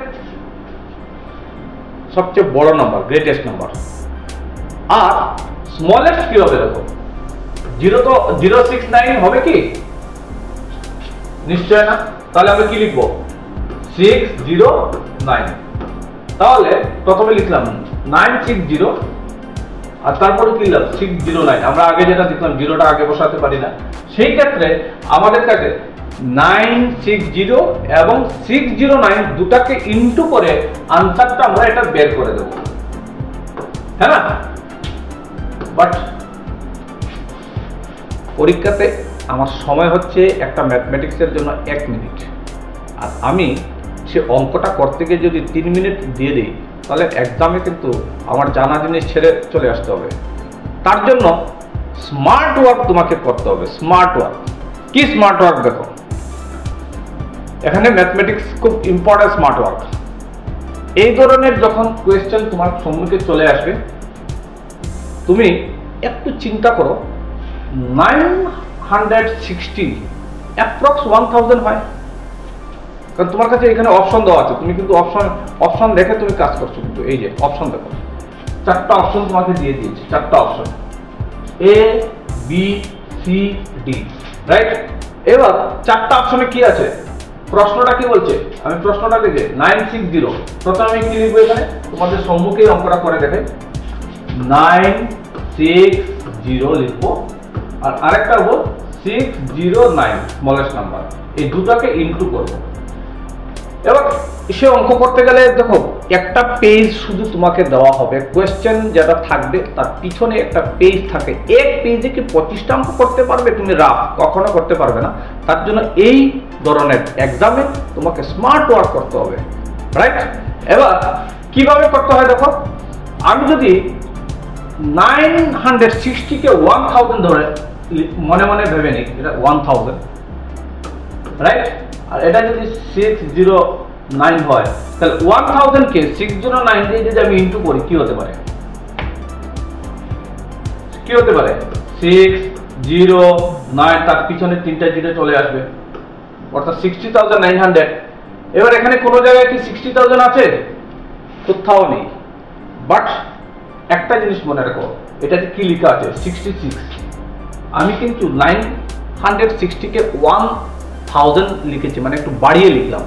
সবচেয়ে বড় নাম্বার, গ্রেটেস্ট নাম্বার। আর স্মলেস্ট কি হবে দেখো, 0 তো 069 হবে কি? নিশ্চয় না। তাহলে আমি কি লিখবো? 609। তাহলে প্রথমে লিখলাম 960 আর তারপরে কি লিখলাম 609। আমরা আগে যেটা দিতাম জিরোটা আগে বসাতে পারি না, সেই ক্ষেত্রে আমাদের কাছে 960 এবং 609 দুটাকে ইনটু করে আনসারটা আমরা এটা বের করে দেব, হ্যাঁ না? বাট পরীক্ষাতে আমার সময় হচ্ছে একটা ম্যাথমেটিক্সের জন্য 1 মিনিট, আর আমি সে অঙ্কটা করতে গিয়ে যদি 3 মিনিট দিয়ে দিই, তাহলে এক্সামে কিন্তু আমার জানা জিনিস ছেড়ে চলে আসতে হবে। তার জন্য স্মার্ট ওয়ার্ক তোমাকে করতে হবে। স্মার্ট ওয়ার্ক কি? স্মার্ট ওয়ার্ক দেখো, এখানে ম্যাথমেটিক্স খুব ইম্পর্টেন্ট। স্মার্ট ওয়ার্ক, এই ধরনের যখন কোয়েশ্চেন তোমার সম্মুখে চলে আসবে, তুমি একটু চিন্তা করো, 960 অ্যাপ্রক্স 1000 হয়, কারণ তোমার কাছে এখানে অপশন দেওয়া আছে, তুমি কিন্তু অপশন দেখে তুমি কাজ করছো। কিন্তু এই যে অপশন দেখো, 4টা অপশন তোমাকে দিয়ে দিয়েছে, 4টা option A B C D, right. এবার 4টা অপশনে কি আছে? প্রশ্নটা কি বলছে, আমি প্রশ্নটা দেখে 960, প্রথমে আমি কি লিখবো এখানে, তোমাদের সম্মুখে অঙ্কটা করে দেখে 960 লিখবো, আর আরেকটা হবো 609 স্মলেস্ট নাম্বার, এই দুটাকে ইনটু করবো। এবার সে অঙ্ক করতে গেলে দেখো একটা পেজ শুধু তোমাকে দেওয়া হবে, কোয়েশ্চেন যেটা থাকবে তার পিছনে একটা পেজ থাকে, এক পেজে কি 25টা অঙ্ক করতে পারবে তুমি? রাফ কখনো করতে পারবে না। তার জন্য এই ধরনের এক্সামে তোমাকে স্মার্ট ওয়ার্ক করতে হবে, রাইট? এবার কিভাবে করতে হয় দেখো, আমি যদি 960 কে 1000 ধরে মনে মনে ভেবে নিই, এটা 1000, রাইট? আর এটা যদি 609 হয়, তাহলে 1000 কে 609 দিয়ে যদি আমি ইনটু করি কি হতে পারে? কি হতে পারে? 609, তার পিছনে 3টা জিরো চলে আসবে, অর্থাৎ 60900। এবার এখানে কোনো জায়গায় কি 60000 আছে? কোথাও নেই। বাট একটা জিনিস মনে রাখো, এটাতে কি লেখা আছে? 66। আমি কিন্তু 960 কে 1000 লিখেছি, মানে একটু বাড়িয়ে লিখলাম।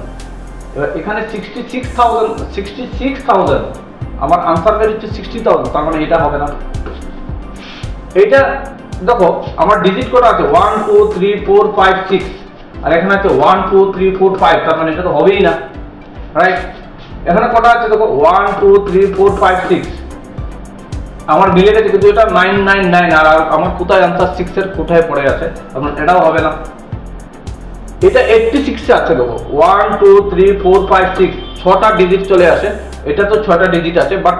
এবার এখানে 66,000, আমার আনসার বেরোচ্ছে 60,000, তার মানে এটা হবে না। এইটা দেখো আমার ডিজিট করা আছে 1 2 3 4 5 6, আর এখানে আছে 1 2 3 4 5, তার মানে এটা তো হবেই না, রাইট? এখানে কটা আছে দেখো 1 2 3 4 5 6, আমার মিলে গেছে, কিন্তু এটা 999, আর আমার কোথায় আনসার 6 এর কোথায় পড়ে আছে, তার মানে এটাও হবে না। এটা 86 আছে দেখো 1 2 3 4 5 6, 6টা ডিজিট চলে আসে, এটা তো 6টা ডিজিট আছে, বাট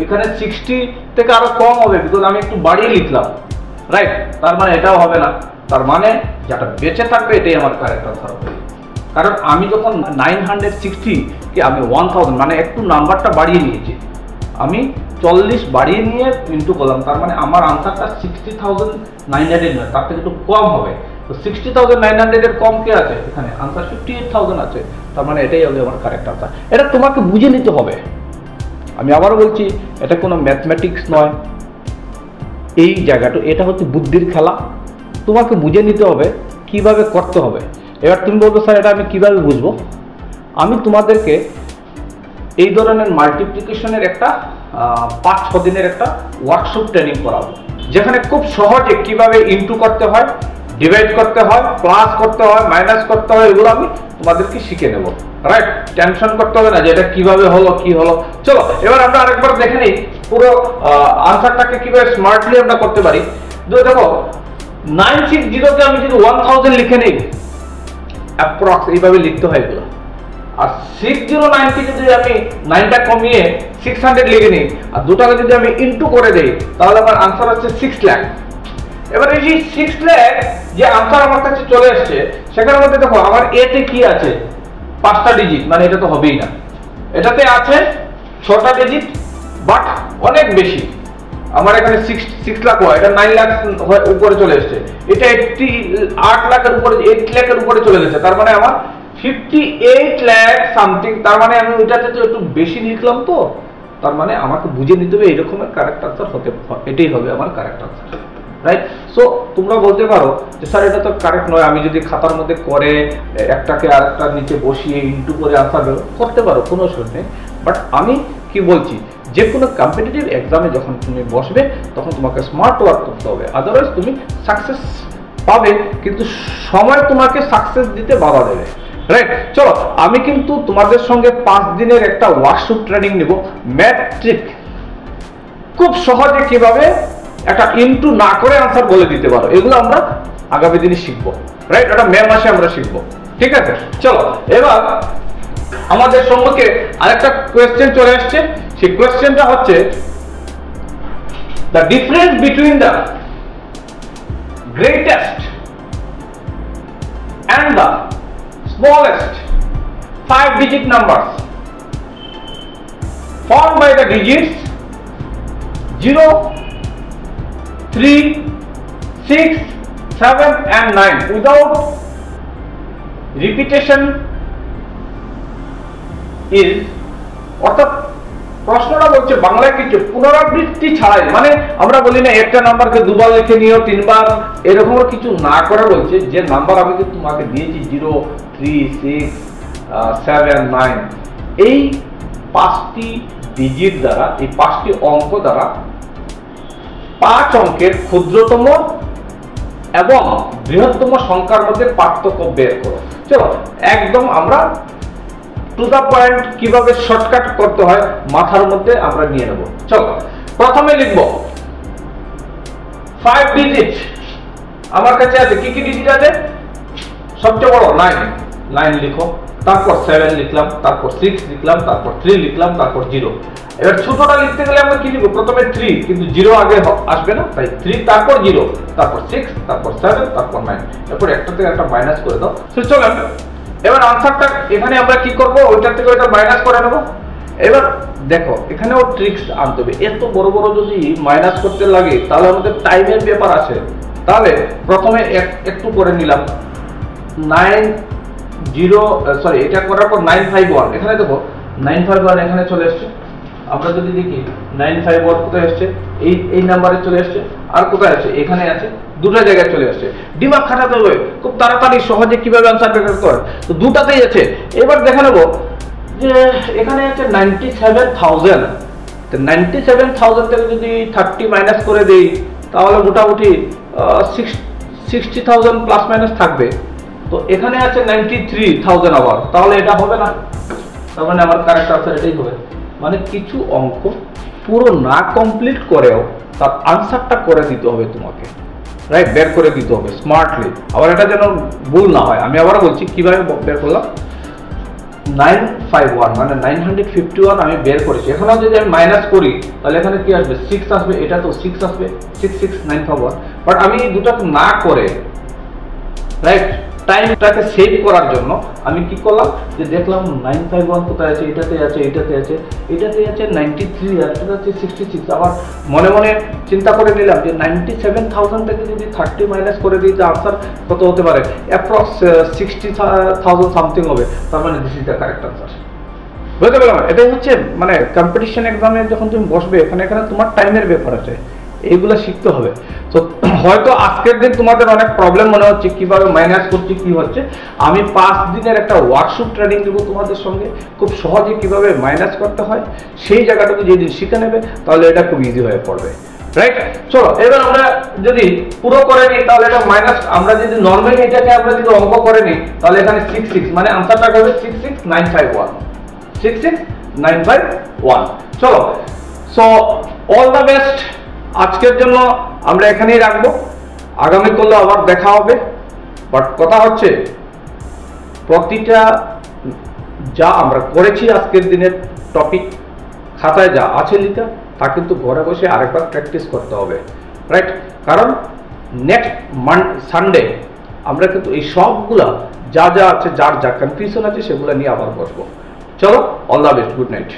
এখানে 60 থেকে আরো কম হবে, বিকজ আমি একটু বাড়িয়ে লিখলাম, রাইট? তার মানে এটাও হবে না। তার মানে যেটা বেঁচে থাকবে এটাই আমার কারেক্ট আনসার হবে, কারণ আমি যখন 960 কে আমি 1000 মানে একটু নাম্বারটা বাড়িয়ে নিয়েছি, আমি 40 বাড়িয়ে নিয়ে ইনটু করলাম, তার মানে আমার আনসারটা 60,900 নয়, তার থেকে একটু কম হবে। তো 60,900 এর কম কে আছে এখানে? আনসার 58,000 আছে, তার মানে এটাই হবে আমার কারেক্ট আনসার। এটা তোমাকে বুঝে নিতে হবে। আমি আবারও বলছি, এটা কোনো ম্যাথমেটিক্স নয়, এই জায়গাটা এটা হচ্ছে বুদ্ধির খেলা, তোমাকে বুঝে নিতে হবে কিভাবে করতে হবে। এবার তুমি বলবে স্যার এটা আমি কিভাবে বুঝবো? আমি তোমাদেরকে এই ধরনের মাল্টিপ্লিকেশনের একটা 5-6 দিনের একটা ওয়ার্কশপ ট্রেনিং করাবো, যেখানে খুব সহজে কিভাবে ইনটু করতে হয়, ডিভাইড করতে হয়, প্লাস করতে হয়, মাইনাস করতে হয়, এগুলো আমি তোমাদেরকে শিখে নেব, রাইট? টেনশন করতে হবে না যে এটা কিভাবে হলো কি হলো। চলো এবার আমরা আরেকবার দেখে নিই পুরো আনসারটাকে কিভাবে স্মার্টলি আমরা করতে পারি। দেখো 960 কে আমি যদি 1000 লিখে নেই, অ্যাপ্রক্স এইভাবে লিখতে হয় এগুলো। আর 609 কে যদি আমি 9টা কমিয়ে 600 লিখে নিই, আর দুটাকে যদি আমি ইনটু করে দেই, তাহলে আমার আনসার হচ্ছে 6 লাখ। এবার এই যে 6 লাখ যে আনসার আমার কাছে চলে আসছে, সেখানের মধ্যে দেখো আমার এ তে কি আছে? 5টা ডিজিট, মানে এটা তো হবেই না। এটাতে আছে 6টা ডিজিট, বাট অনেক বেশি। আমার এখানে 6 লাখ হয়, এটা 9 লাখ উপরে চলে এসেছে, এটা 8 লাখের উপরে 8 লাখের উপরে চলে গেছে, তার মানে আমার 58 লাখ সামথিং। তার মানে আমি ওইটাতে তো একটু বেশি লিখলাম, তো তার মানে আমাকে বুঝে নিতে হবে এরকমের কারেক্ট আনসার হতে, এটাই হবে আমার কারেক্ট আনসার, রাইট? সো তোমরা বলতে পারো যে স্যার এটা তো কারেক্ট নয়, আমি যদি খাতার মধ্যে করে একটাকে আরেকটার নিচে বসিয়ে ইনটু করে আনসার করতে পারো, কোনো অসুবিধা নেই। বাট আমি কি বলছি, যে কোনো কম্পিটিটিভ এক্সামে যখন তুমি বসবে তখন তোমাকে স্মার্ট ওয়ার্ক করতে হবে, আদারওয়াইজ তুমি সাকসেস পাবে, কিন্তু সময় তোমাকে সাকসেস দিতে বাধা দেবে, রাইট? চলো আমি কিন্তু তোমাদের সঙ্গে 5 দিনের একটা ওয়ার্কশপ ট্রেনিং নিব, ম্যাট্রিক, খুব সহজে কিভাবে একটা ইনটু না করে আনসার বলে দিতে পারো, এগুলো আমরা আগামী দিনে শিখবো, রাইট? এটা মে মাসে আমরা শিখবো, ঠিক আছে? চলো এবার আমাদের সম্মুখে আরেকটা কোয়েশ্চেন চলে আসছে, সেই কোয়েশ্চেনটা হচ্ছে the difference between the greatest and the smallest 5-digit numbers formed by the digits 0, 3, 6, 7 and 9 without repetition is, অর্থাৎ প্রশ্নটা বলছে বাংলায় কিছু পুনরাবৃত্তি ছাড়াই, মানে আমরা বলি না একটা নাম্বারকে দুবার লিখে নিও, 3 বার, এরকম কিছু না করে বলছে যে নাম্বার আমি তোমাকে দিয়েছি 0, 3, 6, 7, 9, এই 5টি ডিজিট দ্বারা, এই 5টি অঙ্ক দ্বারা 5 অঙ্কের ক্ষুদ্রতম এবং বৃহত্তম সংখ্যার মধ্যে পার্থক্য বের করো। চলো একদম আমরা টু দা পয়েন্ট কিভাবে শর্টকাট করতে হয় মাথার মধ্যে আমরা নিয়ে নেব। চলো প্রথমে লিখব 5 ডিজিট আমার কাছে আছে। কি কি ডিজিট আছে? সবচেয়ে বড় 9 লিখো, তারপর 7 লিখলাম, তারপর 6 লিখলাম, তারপর 3 লিখলাম, তারপর 0। এবার ছোটটা লিখতে গেলে আমরা কি লিখব? প্রথমে 3, কিন্তু 0 আগে আসবে না, তাই 3 তারপর 0, তারপর 6, তারপর 7, তারপর 9। এরপর একটা থেকে একটা মাইনাস করে দাও। তো চলো এবার আনসারটা এখানে আমরা কি করব? ওইটা থেকে ওইটা মাইনাস করে নেব। এবার দেখো এখানেও ট্রিক্স আনতে হবে। এত বড় বড় যদি মাইনাস করতে লাগে তাহলে আমাদের টাইমের ব্যাপার আছে। তাহলে প্রথমে একটু করে নিলাম এটা করার পর 951, এখানে দেখো 951 এখানে চলে এসছে। আমরা যদি দেখি 951 কোথায় এসছে? এই নাম্বারে চলে এসছে। আর কোথায় আছে? এখানে আছে, দুটো জায়গায় চলে আসছে। দিমাগ খাটাতে হবে খুব তাড়াতাড়ি, সহজে কিভাবে আনসার বের করতে হয়। তো দুটাতেই আছে। এবার দেখে নেব যে এখানে আছে 97,000। তো 97,000 থেকে যদি 30 মাইনাস করে দেই তাহলে মোটামুটি 60,000 প্লাস মাইনাস থাকবে। তো এখানে আছে 93,000 আবার, তাহলে এটা হবে না। তার মানে আমার কারেক্ট আনসার এটাই হবে। মানে কিছু অঙ্ক পুরো না কমপ্লিট করেও তার আনসারটা করে দিতে হবে তোমাকে, রাইট? বের করে দিতে হবে স্মার্টলি। আবার এটা যেন ভুল না হয়। আমি আবারও বলছি কিভাবে বের করলাম। 951 মানে 951 আমি বের করেছি। এখানে যদি আমি মাইনাস করি তাহলে এখানে কি আসবে? 6 আসবে। এটা তো 6 আসবে, 66951। বাট আমি দুটো না করে, রাইট, টাইমটাকে সেভ করার জন্য আমি কি করলাম যে দেখলাম 951 কোথায় আছে? এটাতে আছে, এটাতে আছে, এটাতে আছে 93, আর এটা আছে 66। আবার মনে মনে চিন্তা করে নিলাম যে 97,000 থেকে যদি 30 মাইনাস করে দিই তো আনসার কত হতে পারে? অ্যাপ্রক্স 60,000 সামথিং হবে। তার মানে this is the correct answer. বুঝতে পারলাম? এটাই হচ্ছে মানে কম্পিটিশন এক্সামে যখন তুমি বসবে এখানে তোমার টাইমের ব্যাপার আছে, এইগুলো শিখতে হবে। তো হয়তো আজকের দিন তোমাদের অনেক প্রবলেম মনে হচ্ছে কিভাবে মাইনাস করছি, কি হচ্ছে। আমি 5 দিনের একটা ওয়ার্কশপ ট্রেনিং দেবো তোমাদের সঙ্গে, খুব সহজে কিভাবে মাইনাস করতে হয়। সেই জায়গাটুকু যেদিন শিখে নেবে তাহলে এটা খুব ইজি হয়ে পড়বে, রাইট? চলো এবার আমরা যদি পুরো করে নিই তাহলে এটা মাইনাস, আমরা যদি নর্মালি এটাকে আমরা যদি অঙ্ক করে নিই তাহলে এখানে 66 মানে আনসারটা হবে 66951, 66951। চলো, সো অল দ্য বেস্ট। আজকের জন্য আমরা এখানেই রাখবো, আগামী কালে আবার দেখা হবে। বাট কথা হচ্ছে প্রতিটা যা আমরা করেছি আজকের দিনের টপিক খাতায় যা আছে লিখা তা কিন্তু ঘরে বসে আরেকবার প্র্যাকটিস করতে হবে, রাইট? কারণ নেক্সট সানডে আমরা কিন্তু এই সবগুলা যা যা আছে, যার যা কনফিউশন আছে সেগুলো নিয়ে আবার বসবো। চলো, all the best, good night.